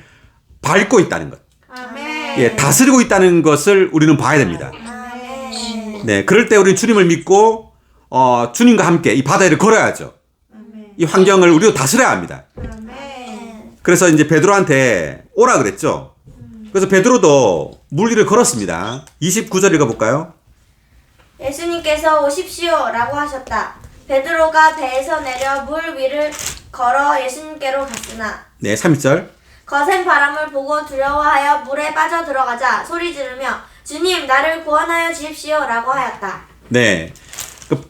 밟고 있다는 것. 아멘. 예, 다스리고 있다는 것을 우리는 봐야 됩니다. 아멘. 네, 그럴 때 우리는 주님을 믿고 주님과 함께 이 바다를 걸어야죠. 아멘. 이 환경을 우리도 다스려야 합니다. 아멘. 그래서 이제 베드로한테 오라 그랬죠. 그래서 베드로도 물 위를 걸었습니다. 29절 읽어볼까요? 예수님께서 오십시오라고 하셨다. 베드로가 배에서 내려 물 위를 걸어 예수님께로 갔으나 네, 30절. 거센 바람을 보고 두려워하여 물에 빠져 들어가자 소리 지르며 주님 나를 구원하여 주십시오라고 하였다. 네.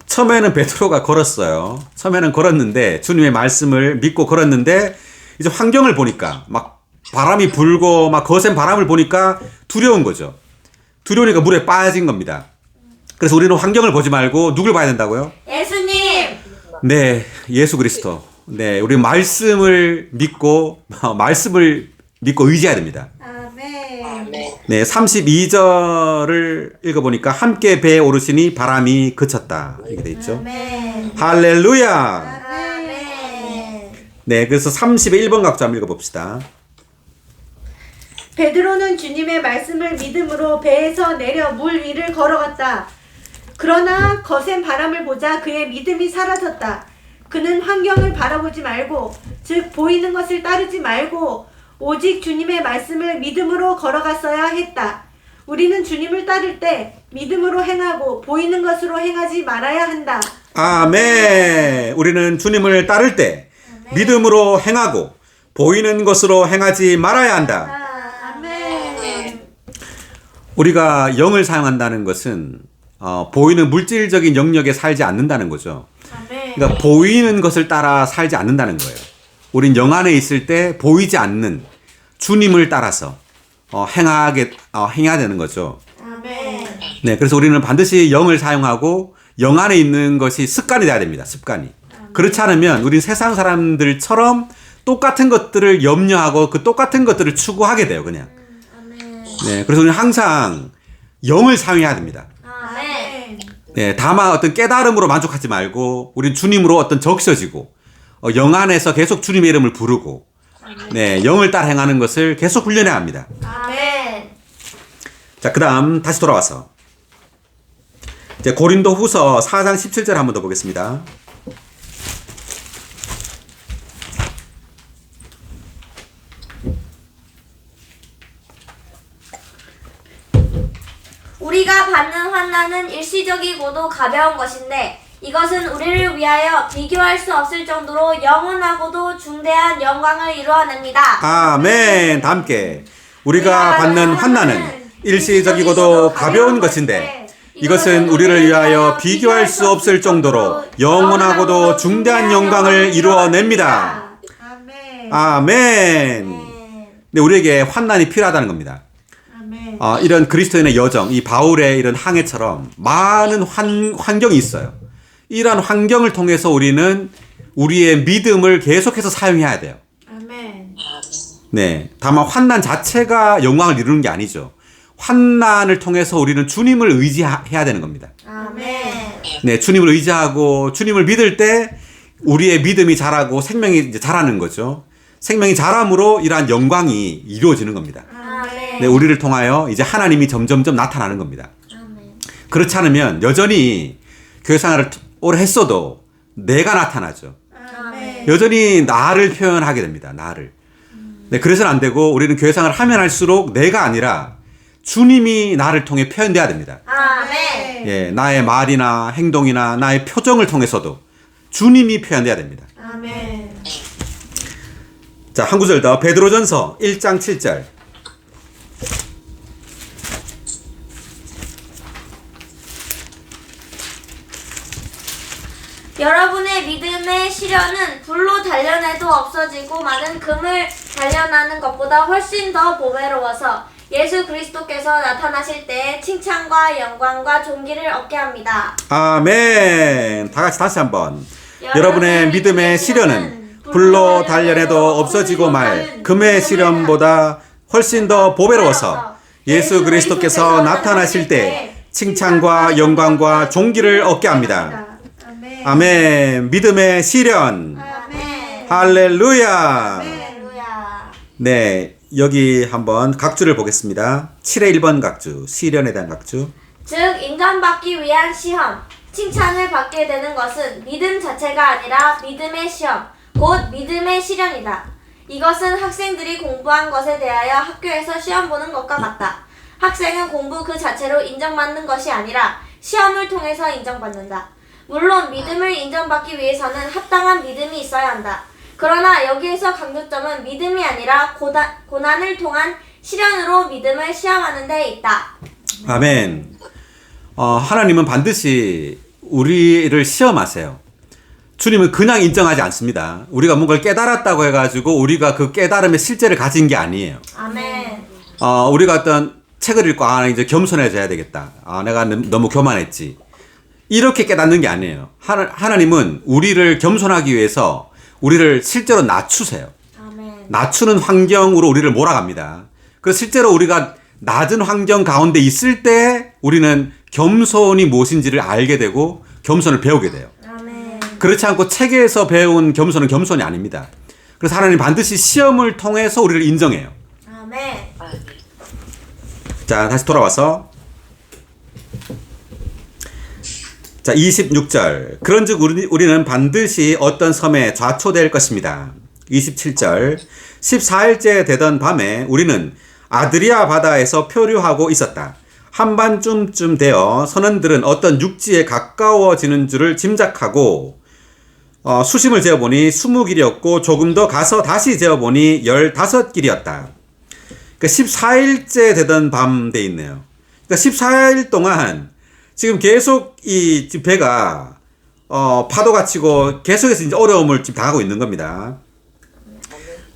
처음에는 베드로가 걸었어요. 처음에는 걸었는데 주님의 말씀을 믿고 걸었는데 이제 환경을 보니까 막 바람이 불고 막 거센 바람을 보니까 두려운 거죠. 두려우니까 물에 빠진 겁니다. 그래서 우리는 환경을 보지 말고 누굴 봐야 된다고요? 예수님. 네, 예수 그리스도. 네, 우리 말씀을 믿고 의지해야 됩니다. 아멘. 아멘. 네, 32절을 읽어보니까 함께 배에 오르시니 바람이 그쳤다. 이렇게 돼 있죠. 아멘. 할렐루야. 아멘. 네, 그래서 31번 각자 한번 읽어봅시다. 베드로는 주님의 말씀을 믿음으로 배에서 내려 물 위를 걸어갔다. 그러나 거센 바람을 보자 그의 믿음이 사라졌다. 그는 환경을 바라보지 말고 즉 보이는 것을 따르지 말고 오직 주님의 말씀을 믿음으로 걸어갔어야 했다. 우리는 주님을 따를 때 믿음으로 행하고 보이는 것으로 행하지 말아야 한다. 아멘. 우리는 주님을 따를 때 믿음으로 행하고 보이는 것으로 행하지 말아야 한다. 아멘. 우리가 영을 사용한다는 것은 보이는 물질적인 영역에 살지 않는다는 거죠. 아멘. 그러니까 보이는 것을 따라 살지 않는다는 거예요. 우린 영 안에 있을 때 보이지 않는 주님을 따라서 행해야 되는 거죠. 아멘. 네, 그래서 우리는 반드시 영을 사용하고 영 안에 있는 것이 습관이 돼야 됩니다. 습관이. 그렇지 않으면 우리는 세상 사람들처럼 똑같은 것들을 염려하고 그 똑같은 것들을 추구하게 돼요, 그냥. 아멘. 네, 그래서 우리는 항상 영을 사용해야 됩니다. 아멘. 네, 다만 어떤 깨달음으로 만족하지 말고 우리는 주님으로 어떤 적셔지고 영 안에서 계속 주님의 이름을 부르고 네, 영을 따라 행하는 것을 계속 훈련해야 합니다. 아멘. 자, 그다음 다시 돌아와서 이제 고린도후서 4장 17절 한 번 더 보겠습니다. 우리가 받는 환난은 일시적이고도 가벼운 것인데 이것은 우리를 위하여 비교할 수 없을 정도로 영원하고도 중대한 영광을 이루어냅니다. 아멘. 다 함께 우리가 받는 환난은 일시적이고도 가벼운 것인데 이것은 우리를 위하여 비교할 수 없을 정도로 영원하고도 중대한 영광을 이루어냅니다. 아멘. 아멘. 네, 우리에게 환난이 필요하다는 겁니다. 아멘. 이런 그리스도인의 여정, 이 바울의 이런 항해처럼 많은 환경이 있어요. 이러한 환경을 통해서 우리는 우리의 믿음을 계속해서 사용해야 돼요. 아멘. 네, 다만 환난 자체가 영광을 이루는 게 아니죠. 환난을 통해서 우리는 주님을 의지해야 되는 겁니다. 아멘. 네, 주님을 의지하고 주님을 믿을 때 우리의 믿음이 자라고 생명이 이제 자라는 거죠. 생명이 자람으로 이러한 영광이 이루어지는 겁니다. 아멘. 네, 우리를 통하여 이제 하나님이 점점점 나타나는 겁니다. 아멘. 그렇지 않으면 여전히 교회 생활을 오래 했어도 내가 나타나죠. 아멘. 여전히 나를 표현하게 됩니다. 나를. 네, 그래서는 안 되고 우리는 교회 생활을 하면 할수록 내가 아니라 주님이 나를 통해 표현돼야 됩니다. 아멘. 예, 나의 말이나 행동이나 나의 표정을 통해서도 주님이 표현돼야 됩니다. 아멘. 자, 한 구절 더. 베드로전서 1장 7절. 여러분의 믿음의 시련은 불로 단련해도 없어지고 많은 금을 단련하는 것보다 훨씬 더 보배로워서 예수 그리스도께서 나타나실 때에 칭찬과 영광과 존귀를 얻게 합니다. 아멘. 다 같이 다시 한번. 여러분의 믿음의 시련은 불로 단련해도 없어지고 말 금의 시련보다 훨씬 더 보배로워서 예수 그리스도께서 나타나실 때 칭찬과 영광과 존귀를 얻게 합니다. 아멘. 아멘. 믿음의 시련. 아멘. 할렐루야. 할렐루야. 네, 여기 한번 각주를 보겠습니다. 7의 1번 각주, 시련에 대한 각주. 즉 인정받기 위한 시험, 칭찬을 받게 되는 것은 믿음 자체가 아니라 믿음의 시험, 곧 믿음의 시련이다. 이것은 학생들이 공부한 것에 대하여 학교에서 시험 보는 것과 같다. 학생은 공부 그 자체로 인정받는 것이 아니라 시험을 통해서 인정받는다. 물론 믿음을 인정받기 위해서는 합당한 믿음이 있어야 한다. 그러나 여기에서 강조점은 믿음이 아니라 고난을 통한 시련으로 믿음을 시험하는 데 있다. 아멘. 하나님은 반드시 우리를 시험하세요. 주님은 그냥 인정하지 않습니다. 우리가 뭔가를 깨달았다고 해가지고 우리가 그 깨달음의 실제를 가진 게 아니에요. 아멘. 우리가 어떤 책을 읽고 이제 겸손해져야 되겠다. 내가 너무 교만했지. 이렇게 깨닫는 게 아니에요. 하나님은 우리를 겸손하기 위해서 우리를 실제로 낮추세요. 아멘. 낮추는 환경으로 우리를 몰아갑니다. 그래서 실제로 우리가 낮은 환경 가운데 있을 때 우리는 겸손이 무엇인지를 알게 되고 겸손을 배우게 돼요. 아멘. 그렇지 않고 책에서 배운 겸손은 겸손이 아닙니다. 그래서 하나님 반드시 시험을 통해서 우리를 인정해요. 아멘. 자, 다시 돌아와서 자, 26절. 그런즉 우리는 반드시 어떤 섬에 좌초될 것입니다. 27절. 14일째 되던 밤에 우리는 아드리아 바다에서 표류하고 있었다. 한밤쯤 되어 선원들은 어떤 육지에 가까워지는 줄을 짐작하고 수심을 재어보니 20길이었고 조금 더 가서 다시 재어보니 15길이었다. 그러니까 14일째 되던 밤 돼 있네요. 그러니까 14일 동안 지금 계속 이 배가 파도가 치고 계속해서 이제 어려움을 지금 당하고 있는 겁니다.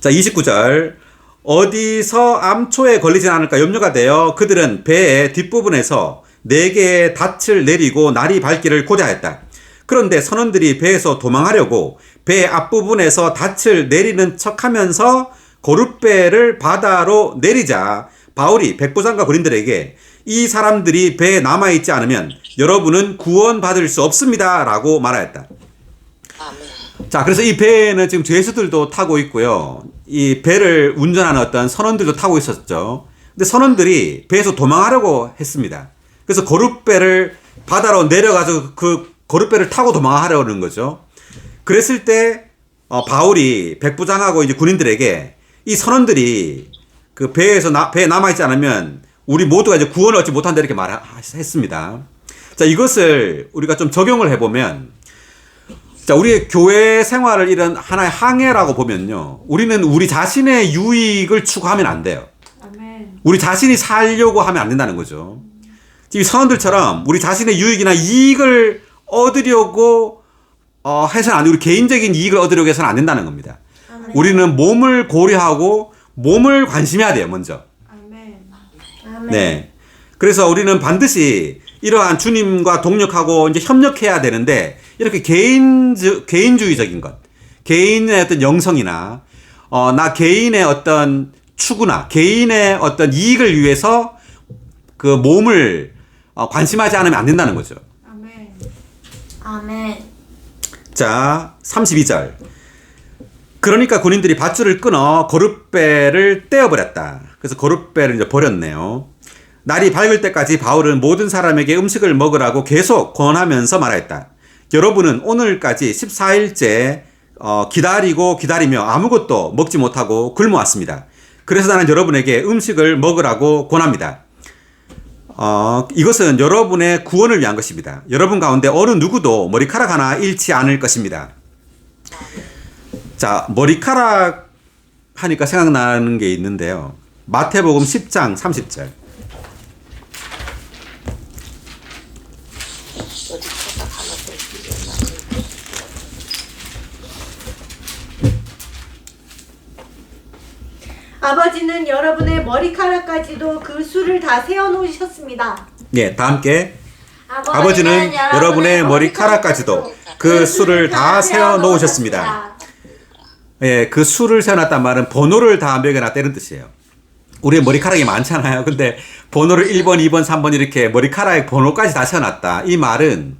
자, 29절. 어디서 암초에 걸리진 않을까 염려가 되어 그들은 배의 뒷부분에서 4개의 닻을 내리고 날이 밝기를 고대하였다. 그런데 선원들이 배에서 도망하려고 배 앞부분에서 닻을 내리는 척하면서 고룻배를 바다로 내리자 바울이 백부장과 군인들에게 이 사람들이 배에 남아있지 않으면 여러분은 구원받을 수 없습니다 라고 말하였다. 아멘. 자, 그래서 이 배에는 지금 죄수들도 타고 있고요. 이 배를 운전하는 어떤 선원들도 타고 있었죠. 근데 선원들이 배에서 도망하려고 했습니다. 그래서 고룻배를 바다로 내려가지고 그 고룻배를 타고 도망하려는 거죠. 그랬을 때 바울이 백부장하고 이제 군인들에게 이 선원들이 그 배에 남아있지 않으면 우리 모두가 이제 구원을 얻지 못한다 이렇게 말했습니다. 자, 이것을 우리가 좀 적용을 해보면, 자, 우리의 교회 생활을 이런 하나의 항해라고 보면요. 우리는 우리 자신의 유익을 추구하면 안 돼요. 아멘. 우리 자신이 살려고 하면 안 된다는 거죠. 지금 선원들처럼 우리 자신의 유익이나 이익을 얻으려고 해서는 안 돼. 우리 개인적인 이익을 얻으려고 해서는 안 된다는 겁니다. 아멘. 우리는 몸을 고려하고 몸을 관심해야 돼요, 먼저. 아멘. 아멘. 네. 그래서 우리는 반드시 이러한 주님과 동력하고 이제 협력해야 되는데 이렇게 개인주의적인 것, 개인의 어떤 영성이나 나 개인의 어떤 추구나 개인의 어떤 이익을 위해서 그 몸을 관심하지 않으면 안 된다는 거죠. 아멘. 아멘. 자, 32절. 그러니까 군인들이 밧줄을 끊어 고룻배를 떼어버렸다. 그래서 고룻배를 이제 버렸네요. 날이 밝을 때까지 바울은 모든 사람에게 음식을 먹으라고 계속 권하면서 말했다. 여러분은 오늘까지 14일째 기다리며 아무것도 먹지 못하고 굶어왔습니다. 그래서 나는 여러분에게 음식을 먹으라고 권합니다. 이것은 여러분의 구원을 위한 것입니다. 여러분 가운데 어느 누구도 머리카락 하나 잃지 않을 것입니다. 자, 머리카락 하니까 생각나는 게 있는데요. 마태복음 10장 30절. 어디 찾아 하나 더 있나? 아버지는 여러분의 머리카락까지도 그 수를 다 세어놓으셨습니다. 예, 다 함께. 아버지는 여러분의 머리카락까지도 그 수를 다 세어 놓으셨습니다. 예, 그 수를 세어놨단 말은 번호를 다 매겨놨다 이런 뜻이에요. 우리의 머리카락이 많잖아요. 근데 번호를 1번, 2번, 3번 이렇게 머리카락 번호까지 다 세어놨다. 이 말은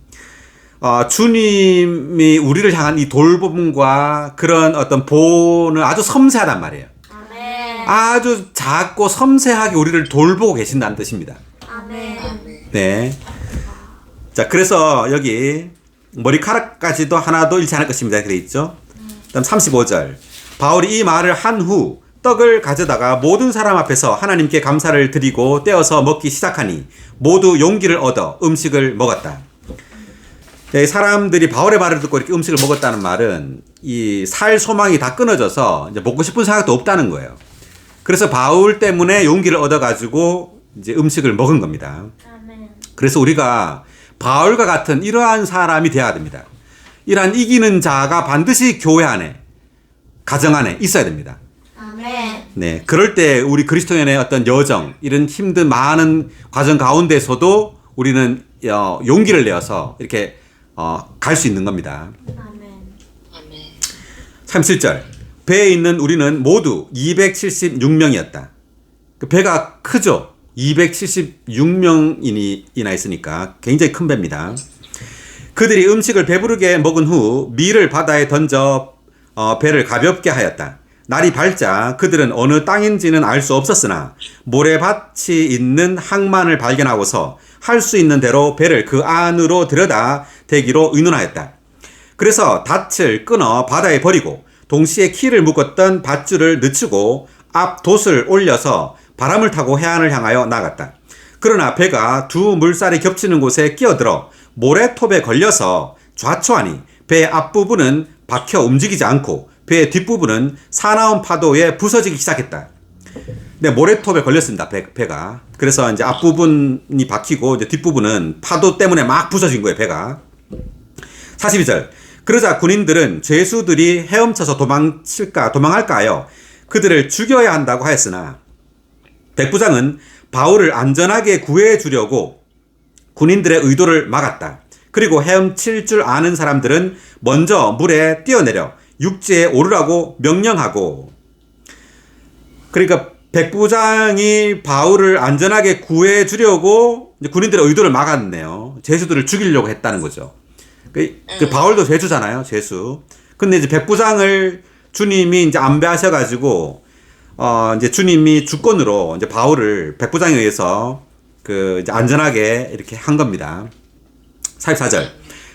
주님이 우리를 향한 이 돌봄과 그런 어떤 보호는 아주 섬세하단 말이에요. 아멘. 아주 작고 섬세하게 우리를 돌보고 계신다는 뜻입니다. 아멘. 네. 자, 그래서 여기 머리카락까지도 하나도 잃지 않을 것입니다. 그래 있죠. 다음 35절. 바울이 이 말을 한 후 떡을 가져다가 모든 사람 앞에서 하나님께 감사를 드리고 떼어서 먹기 시작하니 모두 용기를 얻어 음식을 먹었다. 사람들이 바울의 말을 듣고 이렇게 음식을 먹었다는 말은 이 살 소망이 다 끊어져서 이제 먹고 싶은 생각도 없다는 거예요. 그래서 바울 때문에 용기를 얻어가지고 이제 음식을 먹은 겁니다. 아멘. 그래서 우리가 바울과 같은 이러한 사람이 되어야 됩니다. 이러한 이기는 자가 반드시 교회 안에, 가정 안에 있어야 됩니다. 아멘. 네, 그럴 때 우리 그리스도인의 어떤 여정, 이런 힘든 많은 과정 가운데서도 우리는 용기를 내어서 이렇게 갈 수 있는 겁니다. 아멘. 아멘. 37절. 배에 있는 우리는 모두 276명이었다. 그 배가 크죠? 276명이나 있으니까 굉장히 큰 배입니다. 그들이 음식을 배부르게 먹은 후 밀을 바다에 던져 배를 가볍게 하였다. 날이 밝자 그들은 어느 땅인지는 알 수 없었으나 모래밭이 있는 항만을 발견하고서 할 수 있는 대로 배를 그 안으로 들여다 대기로 의논하였다. 그래서 닻을 끊어 바다에 버리고 동시에 키를 묶었던 밧줄을 늦추고 앞 돛을 올려서 바람을 타고 해안을 향하여 나갔다. 그러나 배가 두 물살이 겹치는 곳에 끼어들어 모래톱에 걸려서 좌초하니 배 앞부분은 박혀 움직이지 않고 배의 뒷부분은 사나운 파도에 부서지기 시작했다. 네, 모래톱에 걸렸습니다. 배가. 그래서 이제 앞부분이 박히고 이제 뒷부분은 파도 때문에 막 부서진 거예요, 배가. 42절. 그러자 군인들은 죄수들이 헤엄쳐서 도망할까 하여 그들을 죽여야 한다고 하였으나 백부장은 바울을 안전하게 구해주려고 군인들의 의도를 막았다. 그리고 헤엄칠 줄 아는 사람들은 먼저 물에 뛰어내려 육지에 오르라고 명령하고, 그러니까 백부장이 바울을 안전하게 구해주려고 군인들의 의도를 막았네요. 죄수들을 죽이려고 했다는 거죠. 그 바울도 죄수잖아요, 죄수. 근데 이제 백부장을 주님이 이제 안배하셔가지고, 이제 주님이 주권으로 이제 바울을 백부장에 의해서 이제 안전하게 이렇게 한 겁니다. 44절.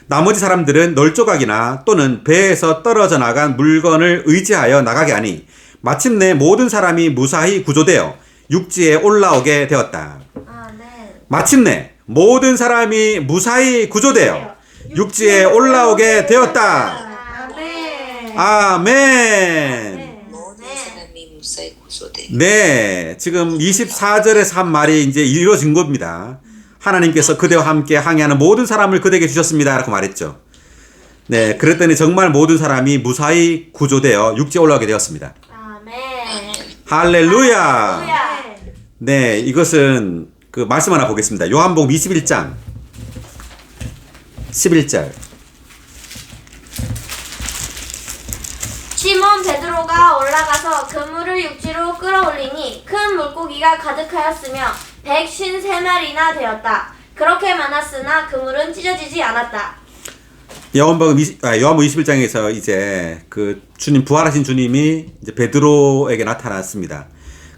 나머지 사람들은 널조각이나 또는 배에서 떨어져 나간 물건을 의지하여 나가게 하니 마침내 모든 사람이 무사히 구조되어 육지에 올라오게 되었다. 아멘. 마침내 모든 사람이 무사히 구조되어 육지에 올라오게 되었다. 아멘. 아멘. 모든 사람이 무사히 구조돼. 네, 지금 24절에서 한 말이 이제 이루어진 겁니다. 하나님께서 그대와 함께 항해하는 모든 사람을 그대에게 주셨습니다. 라고 말했죠. 네, 그랬더니 정말 모든 사람이 무사히 구조되어 육지에 올라오게 되었습니다. 아멘. 할렐루야. 네. 네, 이것은 그 말씀 하나 보겠습니다. 요한복음 21장 11절. 시몬 베드로가 올라가서 그물을 육지로 끌어올리니 큰 물고기가 가득하였으며 153마리나 되었다. 그렇게 많았으나 그물은 찢어지지 않았다. 요한복음 21장에서 이제 그 주님, 부활하신 주님이 이제 베드로에게 나타났습니다.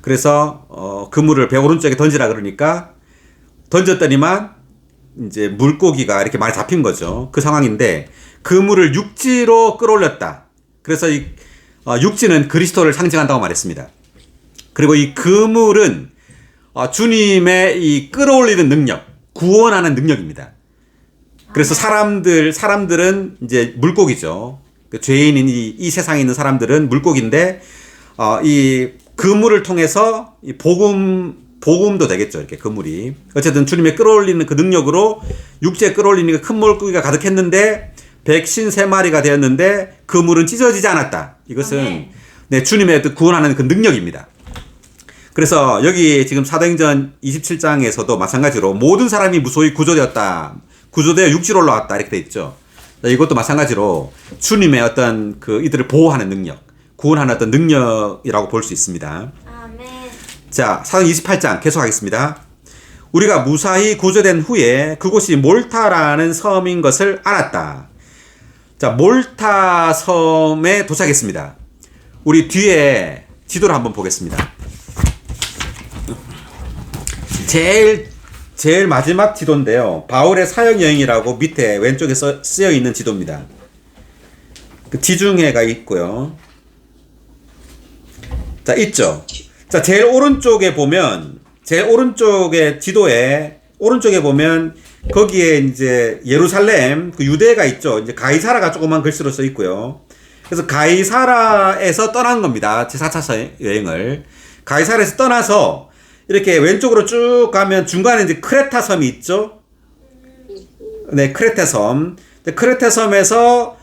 그래서 그물을 배 오른쪽에 던지라 그러니까 던졌더니만 이제 물고기가 이렇게 많이 잡힌 거죠. 그 상황인데 그물을 육지로 끌어올렸다. 그래서 이 육지는 그리스도를 상징한다고 말했습니다. 그리고 이 그물은 주님의 이 끌어올리는 능력, 구원하는 능력입니다. 그래서 사람들은 이제 물고기죠. 그 죄인인 이 세상에 있는 사람들은 물고기인데, 이 그물을 통해서 이 복음도 되겠죠. 이렇게 그물이. 어쨌든 주님의 끌어올리는 그 능력으로 육지에 끌어올리는 그 큰 물고기가 가득했는데, 153마리가 되었는데, 그물은 찢어지지 않았다. 이것은, 네, 주님의 구원하는 그 능력입니다. 그래서 여기 지금 사도행전 27장에서도 마찬가지로 모든 사람이 무소히 구조되었다. 구조되어 육지로 올라왔다. 이렇게 돼 있죠. 이것도 마찬가지로 주님의 어떤 이들을 보호하는 능력, 구원하는 어떤 능력이라고 볼 수 있습니다. 아멘. 자, 사도행 28장 계속하겠습니다. 우리가 무사히 구조된 후에 그곳이 몰타라는 섬인 것을 알았다. 자, 몰타 섬에 도착했습니다. 우리 뒤에 지도를 한번 보겠습니다. 제일 마지막 지도인데요. 바울의 사역 여행이라고 밑에 왼쪽에 쓰여 있는 지도입니다. 그 지중해가 있고요. 자, 있죠. 자, 제일 오른쪽에 보면, 제일 오른쪽에 지도에 오른쪽에 보면 거기에 이제 예루살렘, 그 유대가 있죠. 이제 가이사라가 조그만 글씨로 써 있고요. 그래서 가이사라에서 떠난 겁니다. 제 4차 여행을. 가이사라에서 떠나서 이렇게 왼쪽으로 쭉 가면 중간에 이제 크레타 섬이 있죠. 네, 크레타 섬. 크레타 섬에서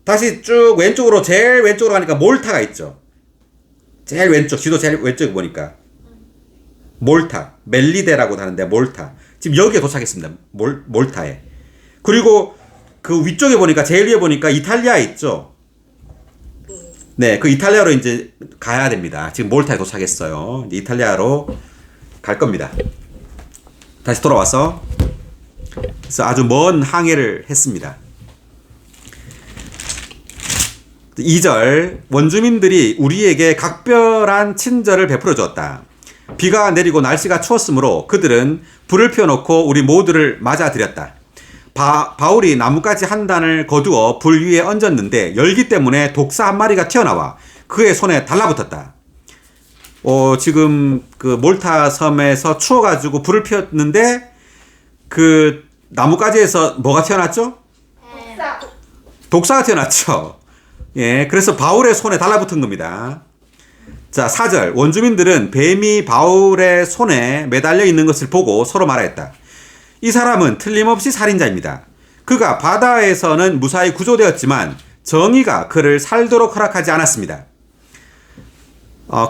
다시 쭉 왼쪽으로, 제일 왼쪽으로 가니까 몰타가 있죠. 제일 왼쪽, 지도 제일 왼쪽에 보니까. 몰타. 멜리데라고 하는데, 몰타. 지금 여기에 도착했습니다. 몰타에. 그리고 그 위쪽에 보니까, 제일 위에 보니까 이탈리아 있죠. 네, 그 이탈리아로 이제 가야 됩니다. 지금 몰타에 도착했어요. 이제 이탈리아로 갈 겁니다. 다시 돌아와서 그래서 아주 먼 항해를 했습니다. 2절, 원주민들이 우리에게 각별한 친절을 베풀어 주었다. 비가 내리고 날씨가 추웠으므로 그들은 불을 피워놓고 우리 모두를 맞아들였다. 바울이 나뭇가지 한 단을 거두어 불 위에 얹었는데 열기 때문에 독사 한 마리가 튀어나와 그의 손에 달라붙었다. 지금 그 몰타 섬에서 추워가지고 불을 피웠는데 그 나뭇가지에서 뭐가 튀어났죠? 독사가 튀어났죠. 예, 그래서 바울의 손에 달라붙은 겁니다. 자, 4절. 원주민들은 뱀이 바울의 손에 매달려 있는 것을 보고 서로 말하였다. 이 사람은 틀림없이 살인자입니다. 그가 바다에서는 무사히 구조되었지만 정의가 그를 살도록 허락하지 않았습니다.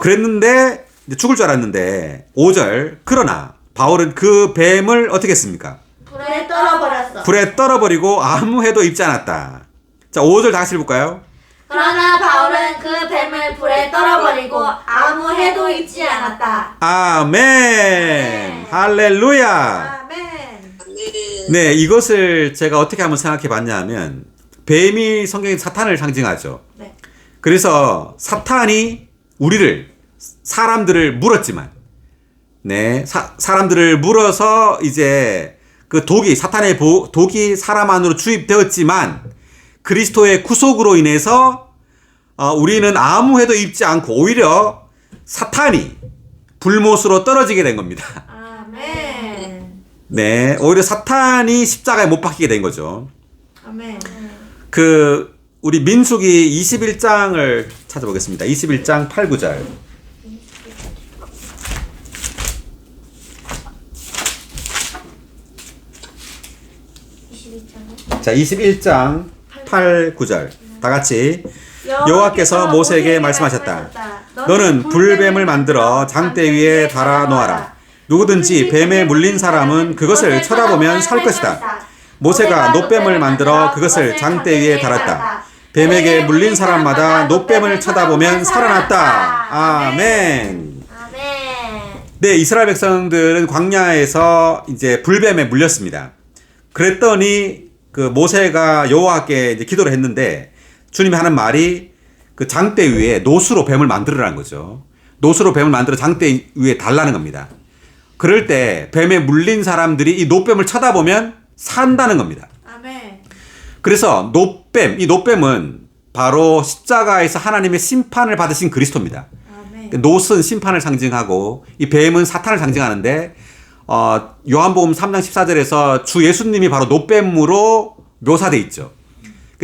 그랬는데 이제 죽을 줄 알았는데 5절 그러나 바울은 그 뱀을 어떻게 했습니까? 불에 떨어버렸어. 불에 떨어버리고 아무 해도 입지 않았다. 자, 5절 다시 읽을까요? 그러나 바울은 그 뱀을 불에 떨어버리고 아무 해도 입지 않았다. 아멘. 할렐루야. 아멘. 아멘. 네, 이것을 제가 어떻게 한번 생각해 봤냐면 뱀이 성경에 사탄을 상징하죠. 네. 그래서 사탄이 우리를 사람들을 물었지만 사람들을 물어서 이제 그 사탄의 독이 사람 안으로 주입되었지만 그리스도의 구속으로 인해서 우리는 아무 해도 입지 않고 오히려 사탄이 불못으로 떨어지게 된 겁니다. 아멘. 네, 오히려 사탄이 십자가에 못 박히게 된 거죠. 아멘. 우리 민수기 21장을 찾아보겠습니다. 21장 8, 9절. 자, 21장 8, 9절. 다 같이. 여호와께서 모세에게 말씀하셨다. 너는 불뱀을 만들어 장대 위에 달아 놓아라. 누구든지 뱀에 물린 사람은 그것을 쳐다보면 살 것이다. 모세가 놋뱀을 만들어 그것을 장대 위에 달았다. 뱀에게 물린 사람마다 놋뱀을 쳐다보면 살아났다. 아멘. 아멘. 네, 이스라엘 백성들은 광야에서 이제 불뱀에 물렸습니다. 그랬더니 그 모세가 여호와께 이제 기도를 했는데 주님이 하는 말이 그 장대 위에 놋으로 뱀을 만들으라는 거죠. 놋으로 뱀을 만들어 장대 위에 달라는 겁니다. 그럴 때 뱀에 물린 사람들이 이 놋뱀을 쳐다보면 산다는 겁니다. 아멘. 그래서 이 놋뱀은 바로 십자가에서 하나님의 심판을 받으신 그리스도입니다. 아멘. 놋은 심판을 상징하고 이 뱀은 사탄을 상징하는데 요한복음 3장 14절에서 주 예수님이 바로 놋뱀으로 묘사되어 있죠.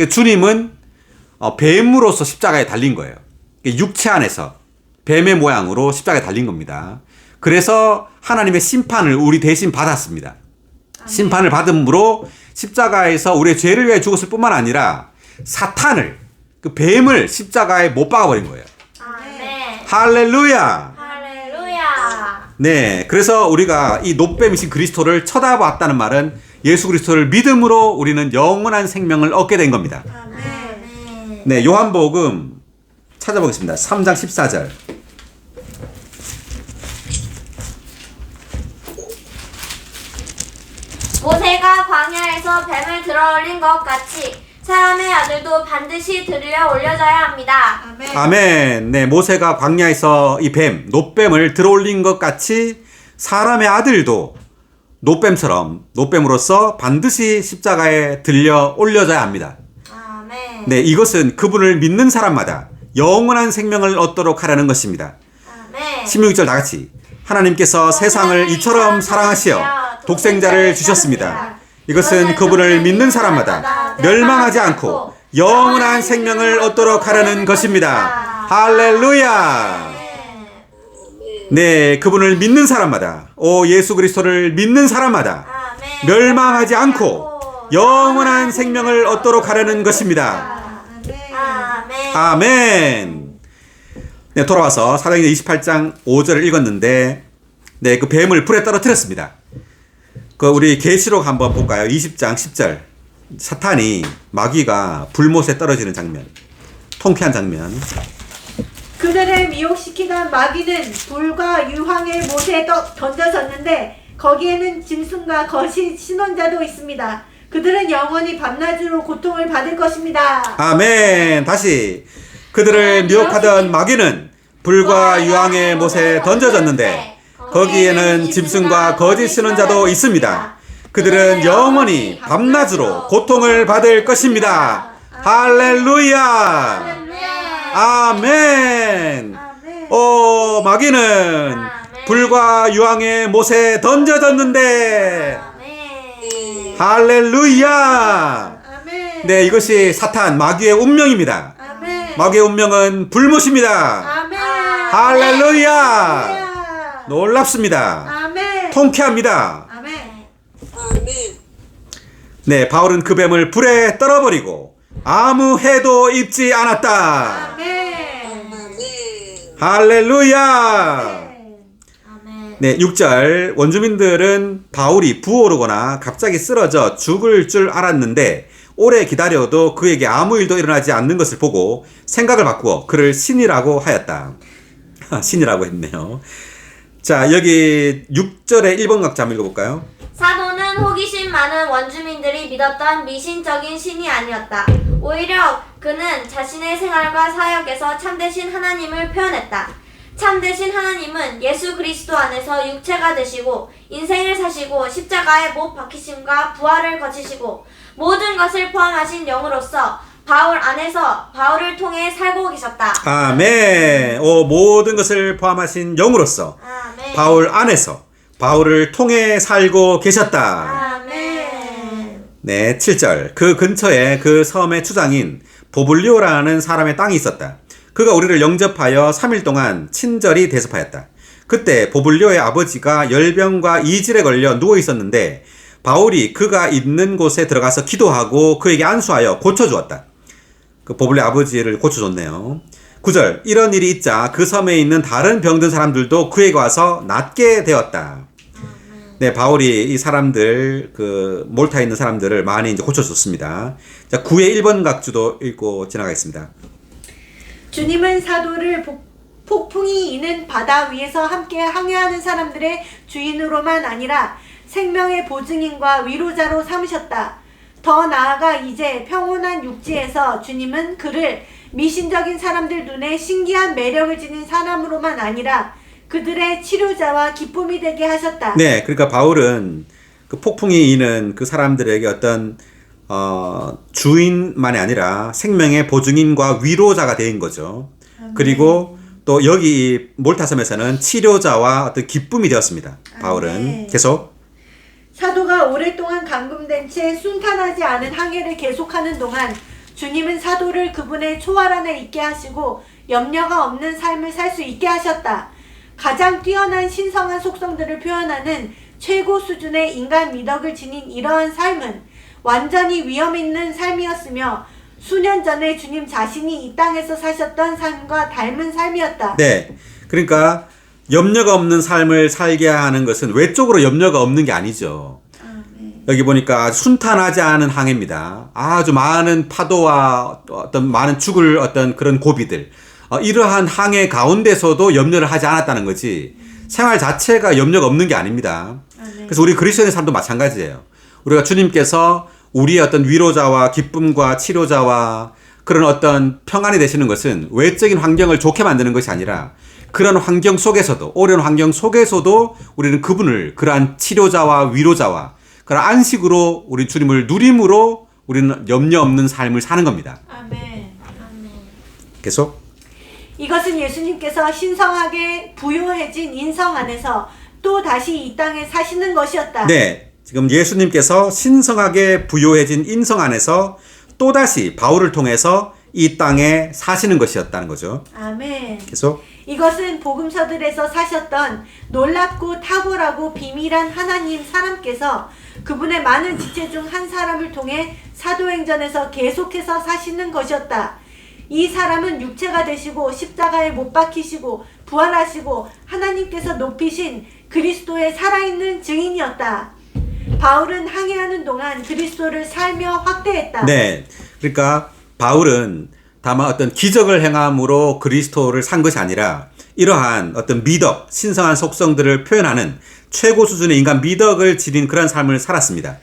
주님은 뱀으로서 십자가에 달린 거예요. 육체 안에서 뱀의 모양으로 십자가에 달린 겁니다. 그래서 하나님의 심판을 우리 대신 받았습니다. 심판을 받음으로 십자가에서 우리의 죄를 위해 죽었을 뿐만 아니라 사탄을 그 뱀을 십자가에 못 박아버린 거예요. 아멘. 할렐루야. 할렐루야. 네, 그래서 우리가 이 놋뱀이신 그리스도를 쳐다봤다는 말은 예수 그리스도를 믿음으로 우리는 영원한 생명을 얻게 된 겁니다. 아멘. 네, 요한복음 찾아보겠습니다. 3장 14절. 모세가 광야에서 뱀을 들어올린 것 같이 사람의 아들도 반드시 들려 올려져야 합니다. 아멘. 아멘. 네, 모세가 광야에서 이 놋뱀을 들어올린 것 같이 사람의 아들도 놋뱀으로서 반드시 십자가에 들려 올려져야 합니다. 아멘. 네, 이것은 그분을 믿는 사람마다 영원한 생명을 얻도록 하라는 것입니다. 아멘. 16절 다 같이. 하나님께서 세상을 이처럼 사랑하시어 독생자를 주셨습니다. 이것은 그분을 믿는 사람마다 멸망하지 않고 영원한 생명을 얻도록 하라는 것입니다. 할렐루야. 네, 그분을 믿는 사람마다, 예수 그리스도를 믿는 사람마다 아멘. 멸망하지 않고 영원한 생명을 얻도록 하라는 것입니다. 아멘. 아멘. 네, 돌아와서 사도행전 28장 5절을 읽었는데, 네, 그 뱀을 불에 떨어뜨렸습니다. 우리 계시록 한번 볼까요? 20장 10절. 사탄이, 마귀가 불못에 떨어지는 장면. 통쾌한 장면. 그들을 미혹시키던 마귀는 불과 유황의 못에 던져졌는데 거기에는 짐승과 거짓 신원자도 있습니다. 그들은 영원히 밤낮으로 고통을 받을 것입니다. 아멘. 다시. 그들을 미혹하던 마귀는 불과 유황의 못에 던져졌는데 거기에는 짐승과 거짓 신원자도 있습니다. 그들은 영원히 밤낮으로 고통을 받을 것입니다. 할렐루야. 아멘. 마귀는 불과 유황의 못에 던져졌는데 아멘. 할렐루야. 아멘. 네, 이것이 사탄 마귀의 운명입니다. 아멘. 마귀의 운명은 불못입니다. 아멘. 할렐루야. 놀랍습니다. 아멘. 통쾌합니다. 아멘. 아멘. 네, 바울은 그 뱀을 불에 떨어버리고 아무 해도 입지 않았다. 아멘. 아멘. 할렐루야! 아멘. 네, 6절. 원주민들은 바울이 부어오르거나 갑자기 쓰러져 죽을 줄 알았는데 오래 기다려도 그에게 아무 일도 일어나지 않는 것을 보고 생각을 바꾸어 그를 신이라고 하였다. 신이라고 했네요. 자, 여기 6절의 1번 각자 한번 읽어볼까요? 사도는 호기심 많은 원주민들이 믿었던 미신적인 신이 아니었다. 오히려 그는 자신의 생활과 사역에서 참되신 하나님을 표현했다. 참되신 하나님은 예수 그리스도 안에서 육체가 되시고 인생을 사시고 십자가에 못 박히심과 부활을 거치시고 모든 것을 포함하신 영으로서 바울 안에서 바울을 통해 살고 계셨다. 아멘. 모든 것을 포함하신 영으로서 아멘. 바울 안에서 바울을 통해 살고 계셨다. 아멘. 네, 7절. 그 근처에 그 섬의 추장인 보블리오라는 사람의 땅이 있었다. 그가 우리를 영접하여 3일 동안 친절히 대접하였다. 그때 보블리오의 아버지가 열병과 이질에 걸려 누워 있었는데 바울이 그가 있는 곳에 들어가서 기도하고 그에게 안수하여 고쳐주었다. 그 보블리오 아버지를 고쳐줬네요. 9절. 이런 일이 있자 그 섬에 있는 다른 병든 사람들도 그에게 와서 낫게 되었다. 네, 바울이 이 사람들, 그 몰타에 있는 사람들을 많이 이제 고쳐줬습니다. 자, 9의 1번 각주도 읽고 지나가겠습니다. 주님은 사도를 폭풍이 이는 바다 위에서 함께 항해하는 사람들의 주인으로만 아니라 생명의 보증인과 위로자로 삼으셨다. 더 나아가 이제 평온한 육지에서 주님은 그를 미신적인 사람들 눈에 신기한 매력을 지닌 사람으로만 아니라 그들의 치료자와 기쁨이 되게 하셨다. 네, 그러니까 바울은 그 폭풍이 이는 그 사람들에게 어떤 주인만이 아니라 생명의 보증인과 위로자가 된 거죠. 그리고 또 여기 몰타섬에서는 치료자와 어떤 기쁨이 되었습니다. 바울은 계속 사도가 오랫동안 감금된 채 순탄하지 않은 항해를 계속하는 동안 주님은 사도를 그분의 초월 안에 있게 하시고 염려가 없는 삶을 살 수 있게 하셨다. 가장 뛰어난 신성한 속성들을 표현하는 최고 수준의 인간 미덕을 지닌 이러한 삶은 완전히 위험 있는 삶이었으며 수년 전에 주님 자신이 이 땅에서 사셨던 삶과 닮은 삶이었다. 네, 그러니까 염려가 없는 삶을 살게 하는 것은 외적으로 염려가 없는 게 아니죠. 여기 보니까 순탄하지 않은 항해입니다. 아주 많은 파도와 어떤 많은 죽을 어떤 그런 고비들, 이러한 항해 가운데서도 염려를 하지 않았다는 거지 생활 자체가 염려가 없는 게 아닙니다. 그래서 우리 그리스도인의 삶도 마찬가지예요. 우리가 주님께서 우리의 어떤 위로자와 기쁨과 치료자와 그런 어떤 평안이 되시는 것은 외적인 환경을 좋게 만드는 것이 아니라 그런 환경 속에서도, 어려운 환경 속에서도 우리는 그분을 그러한 치료자와 위로자와 그런 안식으로 우리 주님을 누림으로 우리는 염려 없는 삶을 사는 겁니다. 아멘. 계속. 이것은 예수님께서 신성하게 부요해진 인성 안에서 또 다시 이 땅에 사시는 것이었다. 네, 지금 예수님께서 신성하게 부요해진 인성 안에서 또다시 바울을 통해서 이 땅에 사시는 것이었다는 거죠. 아멘. 계속. 이것은 복음서들에서 사셨던 놀랍고 탁월하고 비밀한 하나님 사람께서 그분의 많은 지체 중 한 사람을 통해 사도행전에서 계속해서 사시는 것이었다. 이 사람은 육체가 되시고 십자가에 못 박히시고 부활하시고 하나님께서 높이신 그리스도의 살아있는 증인이었다. 바울은 항해하는 동안 그리스도를 살며 확대했다. 네, 그러니까 바울은 다만 어떤 기적을 행함으로 그리스도를 산 것이 아니라 이러한 어떤 미덕, 신성한 속성들을 표현하는 최고 수준의 인간 미덕을 지닌 그런 삶을 살았습니다.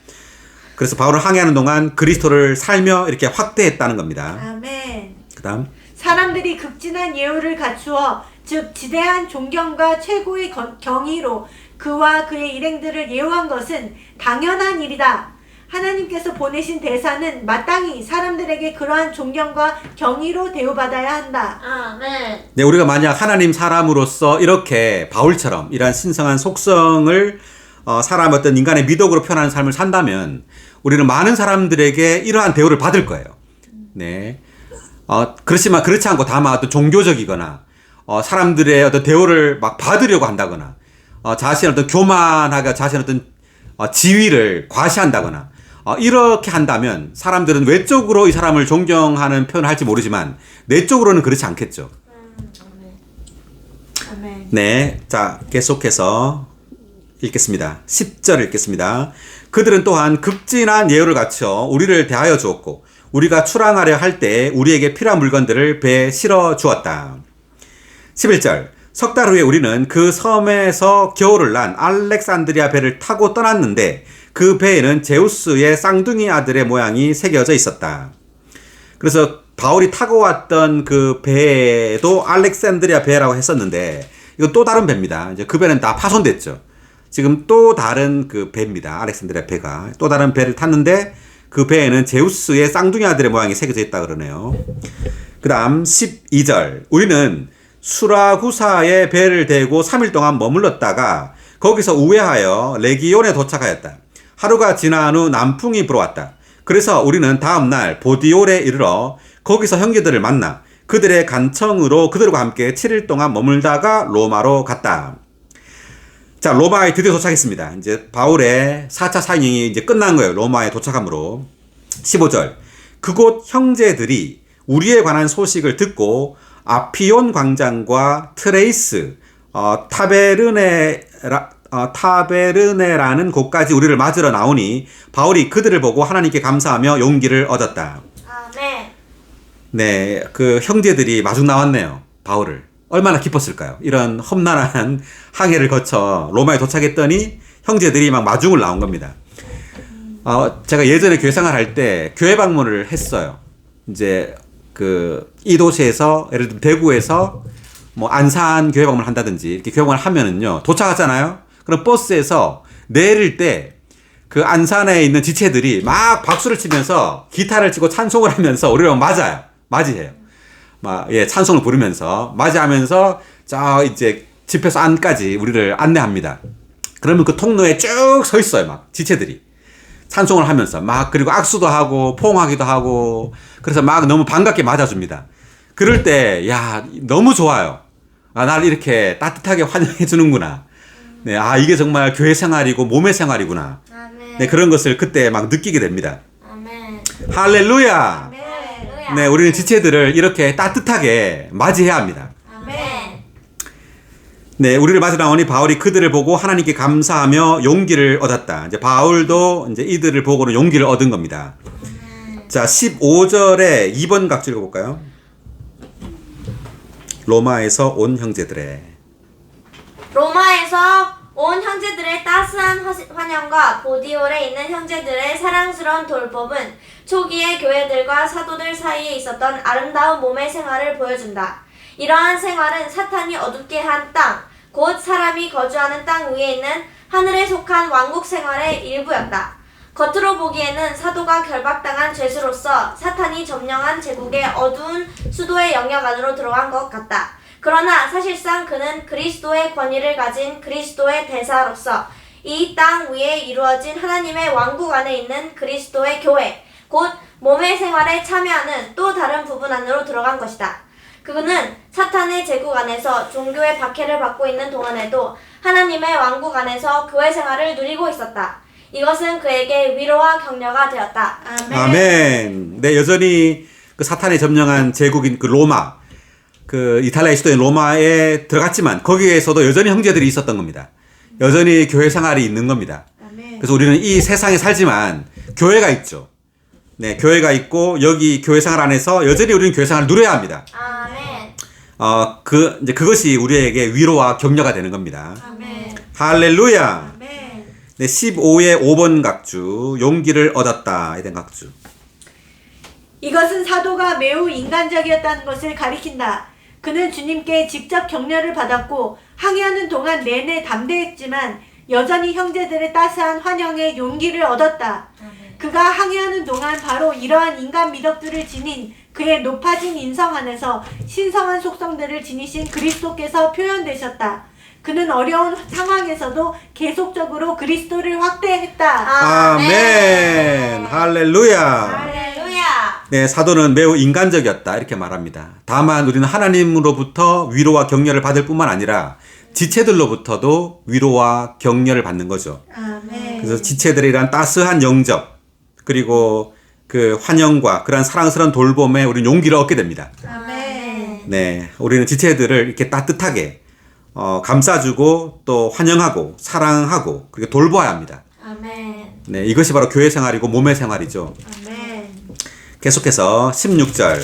그래서 바울은 항해하는 동안 그리스도를 살며 이렇게 확대했다는 겁니다. 아멘. 그 다음. 사람들이 극진한 예우를 갖추어 즉 지대한 존경과 최고의 경의로 그와 그의 일행들을 예우한 것은 당연한 일이다. 하나님께서 보내신 대사는 마땅히 사람들에게 그러한 존경과 경의로 대우받아야 한다. 아멘. 네, 우리가 만약 하나님 사람으로서 이렇게 바울처럼 이러한 신성한 속성을 사람 어떤 인간의 미덕으로 표현하는 삶을 산다면 우리는 많은 사람들에게 이러한 대우를 받을 거예요. 네. 그렇지만 그렇지 않고 다만 어떤 종교적이거나 사람들의 어떤 대우를 막 받으려고 한다거나 자신의 어떤 교만하게 자신의 어떤 지위를 과시한다거나 이렇게 한다면 사람들은 외적으로 이 사람을 존경하는 표현을 할지 모르지만 내적으로는 그렇지 않겠죠. 네, 자 계속해서 읽겠습니다. 10절 읽겠습니다. 그들은 또한 극진한 예우를 갖춰 우리를 대하여 주었고 우리가 출항하려 할 때 우리에게 필요한 물건들을 배에 실어 주었다. 11절 석 달 후에 우리는 그 섬에서 겨울을 난 알렉산드리아 배를 타고 떠났는데 그 배에는 제우스의 쌍둥이 아들의 모양이 새겨져 있었다. 그래서 바울이 타고 왔던 그 배도 알렉산드리아 배라고 했었는데 이거 또 다른 배입니다. 이제 그 배는 다 파손됐죠. 지금 또 다른 그 배입니다. 알렉산드리아 배가 또 다른 배를 탔는데 그 배에는 제우스의 쌍둥이 아들의 모양이 새겨져 있다 그러네요. 그 다음 12절 우리는 수라구사의 배를 대고 3일 동안 머물렀다가 거기서 우회하여 레기온에 도착하였다. 하루가 지난 후 남풍이 불어왔다. 그래서 우리는 다음날 보디올에 이르러 거기서 형제들을 만나 그들의 간청으로 그들과 함께 7일 동안 머물다가 로마로 갔다. 자, 로마에 드디어 도착했습니다. 이제 바울의 4차 사행이 이제 끝난 거예요. 로마에 도착함으로. 15절. 그곳 형제들이 우리에 관한 소식을 듣고 아피온 광장과 트레이스, 타베르네라는 곳까지 우리를 맞으러 나오니 바울이 그들을 보고 하나님께 감사하며 용기를 얻었다. 아멘. 네, 그 형제들이 마중 나왔네요. 바울을. 얼마나 기뻤을까요? 이런 험난한 항해를 거쳐 로마에 도착했더니 형제들이 막 마중을 나온 겁니다. 제가 예전에 교회 생활할 때 교회 방문을 했어요. 이제 그 이 도시에서 예를 들면 대구에서 뭐 안산 교회 방문을 한다든지 이렇게 교회 방문을 하면은요 도착하잖아요. 그럼 버스에서 내릴 때 그 안산에 있는 지체들이 막 박수를 치면서 기타를 치고 찬송을 하면서 우리를 맞이해요. 막, 예, 찬송을 부르면서, 맞이하면서, 이제, 집에서 안까지 우리를 안내합니다. 그러면 그 통로에 쭉 서 있어요, 막, 지체들이. 찬송을 하면서, 막, 그리고 악수도 하고, 포옹하기도 하고, 그래서 막 너무 반갑게 맞아줍니다. 그럴 때, 야, 너무 좋아요. 날 이렇게 따뜻하게 환영해주는구나. 네, 이게 정말 교회 생활이고, 몸의 생활이구나. 아멘. 네, 그런 것을 그때 막 느끼게 됩니다. 아멘. 할렐루야! 할렐루야. 네, 우리는 지체들을 이렇게 따뜻하게 맞이해야 합니다. 아멘. 네, 우리를 맞으러 나오니 바울이 그들을 보고 하나님께 감사하며 용기를 얻었다. 이제 바울도 이제 이들을 보고는 용기를 얻은 겁니다. 자, 15절에 2번 각주 읽어볼까요? 로마에서 온 형제들의. 로마에서 온 형제들의 따스한 환영과 보디올에 있는 형제들의 사랑스러운 돌봄은 초기의 교회들과 사도들 사이에 있었던 아름다운 몸의 생활을 보여준다. 이러한 생활은 사탄이 어둡게 한 땅, 곧 사람이 거주하는 땅 위에 있는 하늘에 속한 왕국 생활의 일부였다. 겉으로 보기에는 사도가 결박당한 죄수로서 사탄이 점령한 제국의 어두운 수도의 영역 안으로 들어간 것 같다. 그러나 사실상 그는 그리스도의 권위를 가진 그리스도의 대사로서 이 땅 위에 이루어진 하나님의 왕국 안에 있는 그리스도의 교회, 곧 몸의 생활에 참여하는 또 다른 부분 안으로 들어간 것이다. 그는 사탄의 제국 안에서 종교의 박해를 받고 있는 동안에도 하나님의 왕국 안에서 교회 생활을 누리고 있었다. 이것은 그에게 위로와 격려가 되었다. 아멘. 네, 여전히 그 사탄이 점령한 제국인 그 로마, 그 이탈리아의 수도인 로마에 들어갔지만 거기에서도 여전히 형제들이 있었던 겁니다. 여전히 교회 생활이 있는 겁니다. 그래서 우리는 이 세상에 살지만 교회가 있죠. 네, 교회가 있고 여기 교회 생활 안에서 여전히 우리는 교회 생활을 누려야 합니다. 아멘. 이제 그것이 우리에게 위로와 격려가 되는 겁니다. 아멘. 할렐루야. 아멘. 네, 15의 5번 각주, 용기를 얻었다. 이된 각주. 이것은 사도가 매우 인간적이었다는 것을 가리킨다. 그는 주님께 직접 격려를 받았고 항해하는 동안 내내 담대했지만 여전히 형제들의 따스한 환영에 용기를 얻었다. 그가 항해하는 동안 바로 이러한 인간 미덕들을 지닌 그의 높아진 인성 안에서 신성한 속성들을 지니신 그리스도께서 표현되셨다. 그는 어려운 상황에서도 계속적으로 그리스도를 확대했다. 아멘. 할렐루야. 할렐루야. 네, 사도는 매우 인간적이었다. 이렇게 말합니다. 다만 우리는 하나님으로부터 위로와 격려를 받을 뿐만 아니라 지체들로부터도 위로와 격려를 받는 거죠. 아멘. 그래서 지체들의 이런 따스한 영접, 그리고 그 환영과 그런 사랑스러운 돌봄에 우리는 용기를 얻게 됩니다. 아멘. 네, 우리는 지체들을 이렇게 따뜻하게 감싸주고 또 환영하고 사랑하고 그리고 돌보아야 합니다. 아멘. 네, 이것이 바로 교회 생활이고 몸의 생활이죠. 아멘. 계속해서 16절.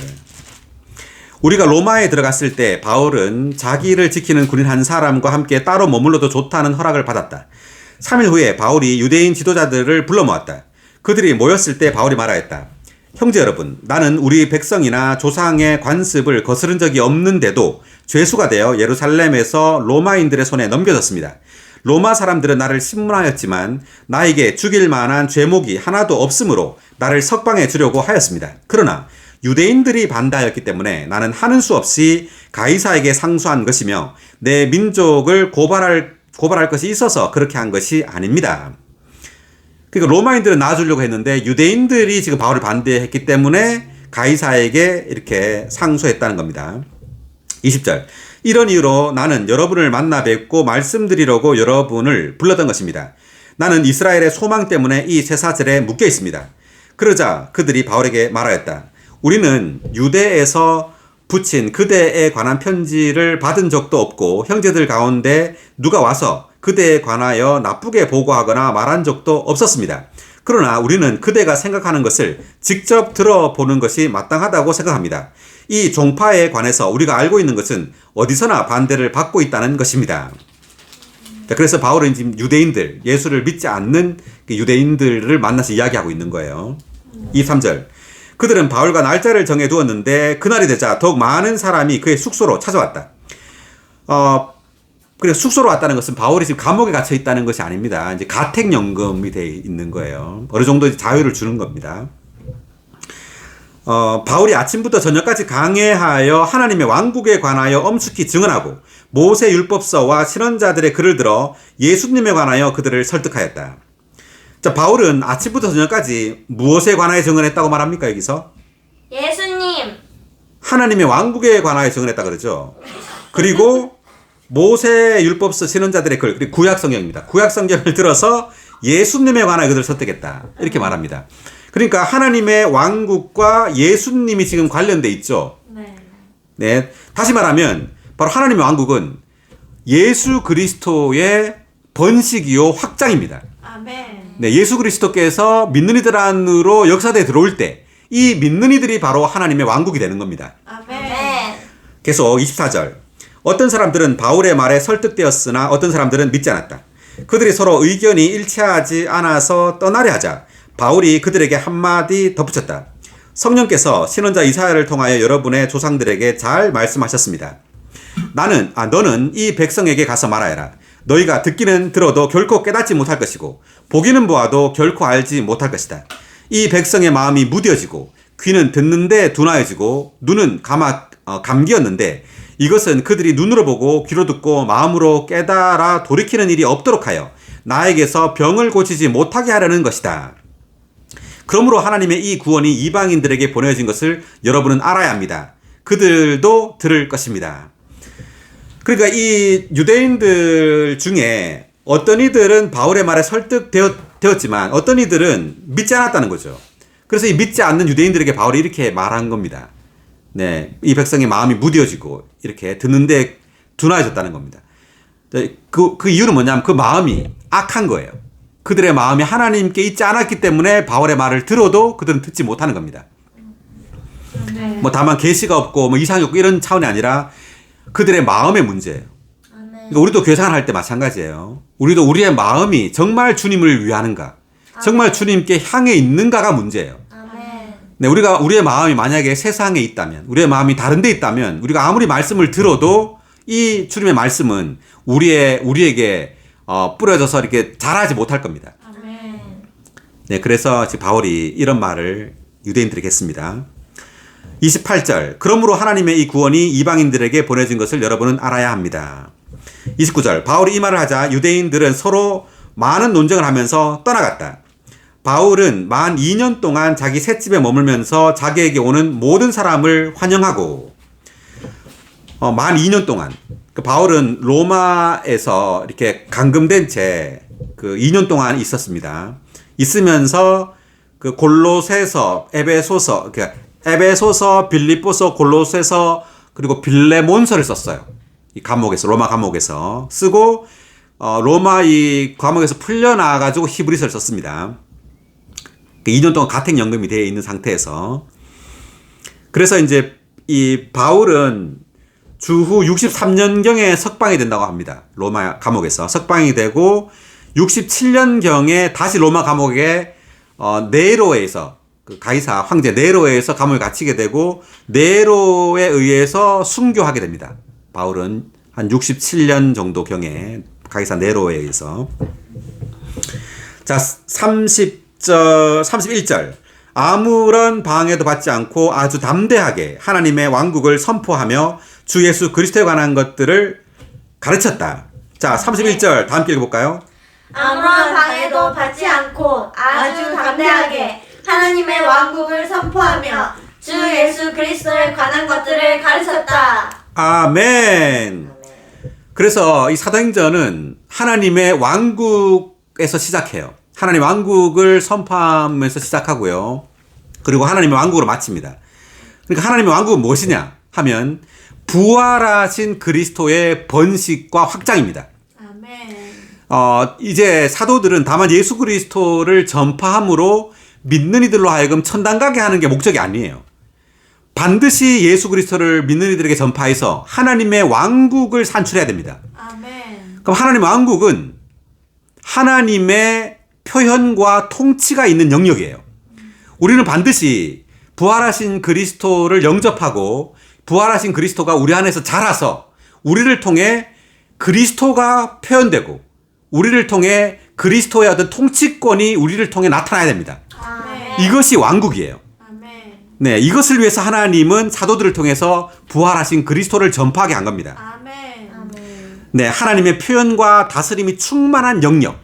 우리가 로마에 들어갔을 때 바울은 자기를 지키는 군인 한 사람과 함께 따로 머물러도 좋다는 허락을 받았다. 3일 후에 바울이 유대인 지도자들을 불러 모았다. 그들이 모였을 때 바울이 말하였다. 형제 여러분, 나는 우리 백성이나 조상의 관습을 거스른 적이 없는데도 죄수가 되어 예루살렘에서 로마인들의 손에 넘겨졌습니다. 로마 사람들은 나를 신문하였지만 나에게 죽일 만한 죄목이 하나도 없으므로 나를 석방해 주려고 하였습니다. 그러나 유대인들이 반대하였기 때문에 나는 하는 수 없이 가이사에게 상소한 것이며 내 민족을 고발할 것이 있어서 그렇게 한 것이 아닙니다. 그러니까 로마인들은 놔주려고 했는데 유대인들이 지금 바울을 반대했기 때문에 가이사에게 이렇게 상소했다는 겁니다. 20절. 이런 이유로 나는 여러분을 만나 뵙고 말씀드리려고 여러분을 불렀던 것입니다. 나는 이스라엘의 소망 때문에 이 쇠사슬에 묶여 있습니다. 그러자 그들이 바울에게 말하였다. 우리는 유대에서 붙인 그대에 관한 편지를 받은 적도 없고 형제들 가운데 누가 와서 그대에 관하여 나쁘게 보고하거나 말한 적도 없었습니다. 그러나 우리는 그대가 생각하는 것을 직접 들어보는 것이 마땅하다고 생각합니다. 이 종파에 관해서 우리가 알고 있는 것은 어디서나 반대를 받고 있다는 것입니다. 그래서 바울은 지금 유대인들, 예수를 믿지 않는 유대인들을 만나서 이야기하고 있는 거예요. 23절. 그들은 바울과 날짜를 정해두었는데 그날이 되자 더욱 많은 사람이 그의 숙소로 찾아왔다. 그래서 숙소로 왔다는 것은 바울이 지금 감옥에 갇혀 있다는 것이 아닙니다. 이제 가택연금이 돼 있는 거예요. 어느 정도 자유를 주는 겁니다. 바울이 아침부터 저녁까지 강해하여 하나님의 왕국에 관하여 엄숙히 증언하고 모세 율법서와 신언자들의 글을 들어 예수님에 관하여 그들을 설득하였다. 자, 바울은 아침부터 저녁까지 무엇에 관하여 증언했다고 말합니까, 여기서? 예수님. 하나님의 왕국에 관하여 증언했다 그러죠. 그리고 모세 율법서 신언자들의 글, 그리고 구약 성경입니다. 구약 성경을 들어서 예수님에 관하여 그들을 설득했다. 이렇게 말합니다. 그러니까 하나님의 왕국과 예수님이 지금 관련돼 있죠. 네. 다시 말하면 바로 하나님의 왕국은 예수 그리스도의 번식이요 확장입니다. 아멘. 네, 예수 그리스도께서 믿는 이들 안으로 역사대에 들어올 때 이 믿는 이들이 바로 하나님의 왕국이 되는 겁니다. 아멘. 계속 24절. 어떤 사람들은 바울의 말에 설득되었으나 어떤 사람들은 믿지 않았다. 그들이 서로 의견이 일치하지 않아서 떠나려 하자 바울이 그들에게 한마디 덧붙였다. 성령께서 신언자 이사야를 통하여 여러분의 조상들에게 잘 말씀하셨습니다. 너는 이 백성에게 가서 말하여라. 너희가 듣기는 들어도 결코 깨닫지 못할 것이고 보기는 보아도 결코 알지 못할 것이다. 이 백성의 마음이 무뎌지고 귀는 듣는데 둔하여지고 눈은 감기였는데 이것은 그들이 눈으로 보고 귀로 듣고 마음으로 깨달아 돌이키는 일이 없도록 하여 나에게서 병을 고치지 못하게 하려는 것이다. 그러므로 하나님의 이 구원이 이방인들에게 보내진 것을 여러분은 알아야 합니다. 그들도 들을 것입니다. 그러니까 이 유대인들 중에 어떤 이들은 바울의 말에 설득되었지만 어떤 이들은 믿지 않았다는 거죠. 그래서 이 믿지 않는 유대인들에게 바울이 이렇게 말한 겁니다. 네, 이 백성의 마음이 무뎌지고 이렇게 듣는데 둔화해졌다는 겁니다. 그 이유는 뭐냐면 그 마음이 악한 거예요. 그들의 마음이 하나님께 있지 않았기 때문에 바울의 말을 들어도 그들은 듣지 못하는 겁니다. 아멘. 뭐 다만 계시가 없고 뭐 이상이 없고 이런 차원이 아니라 그들의 마음의 문제예요. 그러니까 우리도 교회 생활할 때 마찬가지예요. 우리도 우리의 마음이 정말 주님을 위하는가, 정말 주님께 향해 있는가가 문제예요. 네, 우리의 마음이 만약에 세상에 있다면, 우리의 마음이 다른 데 있다면, 우리가 아무리 말씀을 들어도 이 주님의 말씀은 우리에게 뿌려져서 이렇게 자라지 못할 겁니다. 아멘. 네, 그래서 지금 바울이 이런 말을 유대인들에게 했습니다. 28절. 그러므로 하나님의 이 구원이 이방인들에게 보내진 것을 여러분은 알아야 합니다. 29절. 바울이 이 말을 하자 유대인들은 서로 많은 논쟁을 하면서 떠나갔다. 바울은 만 2년 동안 자기 셋집에 머물면서 자기에게 오는 모든 사람을 환영하고 만 2년 동안 바울은 로마에서 이렇게 감금된 채 2년 동안 있었습니다. 있으면서 그 골로새서, 에베소서, 빌립보서, 골로새서 그리고 빌레몬서를 썼어요. 이 감옥에서, 로마 감옥에서 쓰고, 로마 이 감옥에서 풀려나가지고 히브리서를 썼습니다. 2년 동안 가택연금이 되어 있는 상태에서. 그래서 이제 이 바울은 주후 63년경에 석방이 된다고 합니다. 로마 감옥에서 석방이 되고 67년경에 다시 로마 감옥에 네로에서 그 가이사 황제 네로에서 감옥에 갇히게 되고 네로에 의해서 순교하게 됩니다. 바울은 한 67년 정도 경에 가이사 네로에 의해서. 자, 31절. 아무런 방해도 받지 않고 아주 담대하게 하나님의 왕국을 선포하며 주 예수 그리스도에 관한 것들을 가르쳤다. 자, 31절 다 함께 읽어볼까요? 아무런 방해도 받지 않고 아주 담대하게 하나님의 왕국을 선포하며 주 예수 그리스도에 관한 것들을 가르쳤다. 아멘. 그래서 이 사도행전은 하나님의 왕국에서 시작해요. 하나님 왕국을 선포하면서 시작하고요. 그리고 하나님의 왕국으로 마칩니다. 그러니까 하나님의 왕국은 무엇이냐 하면 부활하신 그리스도의 번식과 확장입니다. 아멘. 이제 사도들은 다만 예수 그리스도를 전파함으로 믿는 이들로 하여금 천당 가게 하는 게 목적이 아니에요. 반드시 예수 그리스도를 믿는 이들에게 전파해서 하나님의 왕국을 산출해야 됩니다. 아멘. 그럼 하나님의 왕국은 하나님의 표현과 통치가 있는 영역이에요. 우리는 반드시 부활하신 그리스도를 영접하고 부활하신 그리스도가 우리 안에서 자라서 우리를 통해 그리스도가 표현되고 우리를 통해 그리스도의 어떤 통치권이 우리를 통해 나타나야 됩니다. 아멘. 이것이 왕국이에요. 아멘. 네, 이것을 위해서 하나님은 사도들을 통해서 부활하신 그리스도를 전파하게 한 겁니다. 아멘. 아멘. 네, 하나님의 표현과 다스림이 충만한 영역.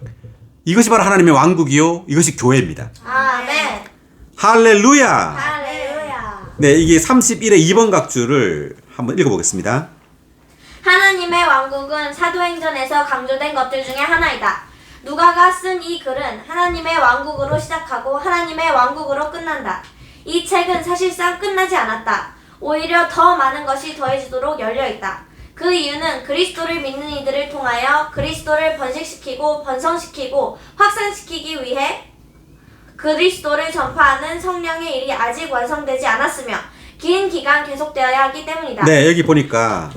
이것이 바로 하나님의 왕국이요. 이것이 교회입니다. 아멘. 할렐루야. 할렐루야. 네, 이게 31의 2번 각주를 한번 읽어보겠습니다. 하나님의 왕국은 사도행전에서 강조된 것들 중에 하나이다. 누가가 쓴 이 글은 하나님의 왕국으로 시작하고 하나님의 왕국으로 끝난다. 이 책은 사실상 끝나지 않았다. 오히려 더 많은 것이 더해지도록 열려있다. 그 이유는 그리스도를 믿는 이들을 통하여 그리스도를 번식시키고 번성시키고 확산시키기 위해 그리스도를 전파하는 성령의 일이 아직 완성되지 않았으며 긴 기간 계속되어야 하기 때문이다. 네, 여기 보니까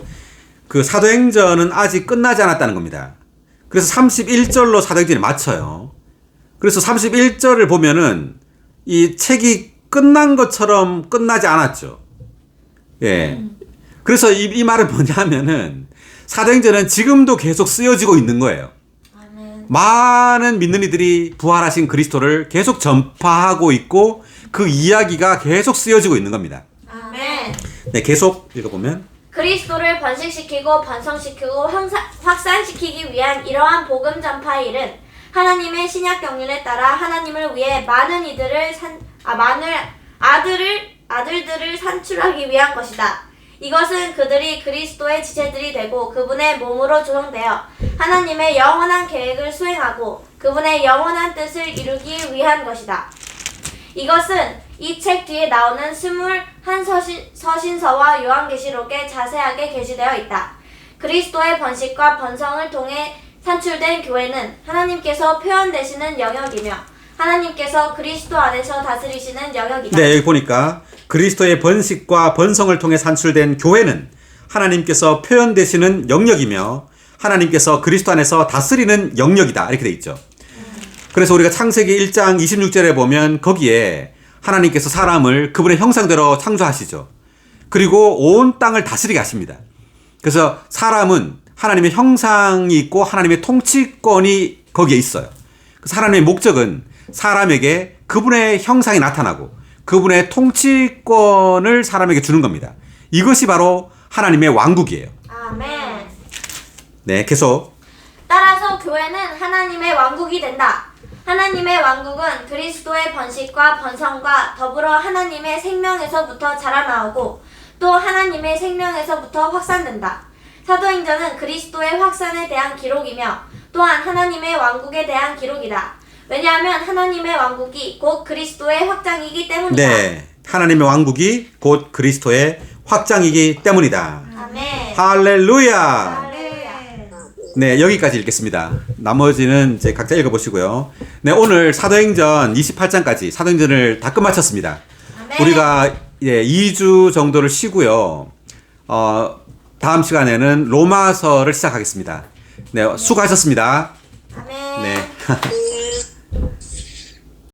그 사도행전은 아직 끝나지 않았다는 겁니다. 그래서 31절로 사도행전이 맞춰요. 그래서 31절을 보면은 이 책이 끝난 것처럼 끝나지 않았죠. 예. 그래서 이 말은 뭐냐면은 사도행전은 지금도 계속 쓰여지고 있는 거예요. 아멘. 많은 믿는 이들이 부활하신 그리스도를 계속 전파하고 있고 그 이야기가 계속 쓰여지고 있는 겁니다. 아멘. 네, 계속 읽어보면 그리스도를 번식시키고 번성시키고 확산시키기 위한 이러한 복음 전파의 일은 하나님의 신약 경륜에 따라 하나님을 위해 많은 이들을 아들들을 산출하기 위한 것이다. 이것은 그들이 그리스도의 지체들이 되고 그분의 몸으로 조성되어 하나님의 영원한 계획을 수행하고 그분의 영원한 뜻을 이루기 위한 것이다. 이것은 이 책 뒤에 나오는 21서신서와 요한계시록에 자세하게 게시되어 있다. 그리스도의 번식과 번성을 통해 산출된 교회는 하나님께서 표현되시는 영역이며 하나님께서 그리스도 안에서 다스리시는 영역이다. 네, 여기 보니까 그리스도의 번식과 번성을 통해 산출된 교회는 하나님께서 표현되시는 영역이며 하나님께서 그리스도 안에서 다스리는 영역이다. 이렇게 돼 있죠. 그래서 우리가 창세기 1장 26절에 보면 거기에 하나님께서 사람을 그분의 형상대로 창조하시죠. 그리고 온 땅을 다스리게 하십니다. 그래서 사람은 하나님의 형상이 있고 하나님의 통치권이 거기에 있어요. 그래서 하나님의 목적은 사람에게 그분의 형상이 나타나고 그분의 통치권을 사람에게 주는 겁니다. 이것이 바로 하나님의 왕국이에요. 아멘. 네, 계속. 따라서 교회는 하나님의 왕국이 된다. 하나님의 왕국은 그리스도의 번식과 번성과 더불어 하나님의 생명에서부터 자라나오고 또 하나님의 생명에서부터 확산된다. 사도행전은 그리스도의 확산에 대한 기록이며 또한 하나님의 왕국에 대한 기록이다. 왜냐하면 하나님의 왕국이 곧 그리스도의 확장이기 때문이다. 네, 하나님의 왕국이 곧 그리스도의 확장이기 때문이다. 아멘. 할렐루야. 네. 네, 여기까지 읽겠습니다. 나머지는 이제 각자 읽어보시고요. 네, 오늘 사도행전 28장까지 사도행전을 다 끝마쳤습니다. 아멘. 우리가 2주 정도를 쉬고요. 다음 시간에는 로마서를 시작하겠습니다. 네, 수고하셨습니다. 아멘. 네. 네.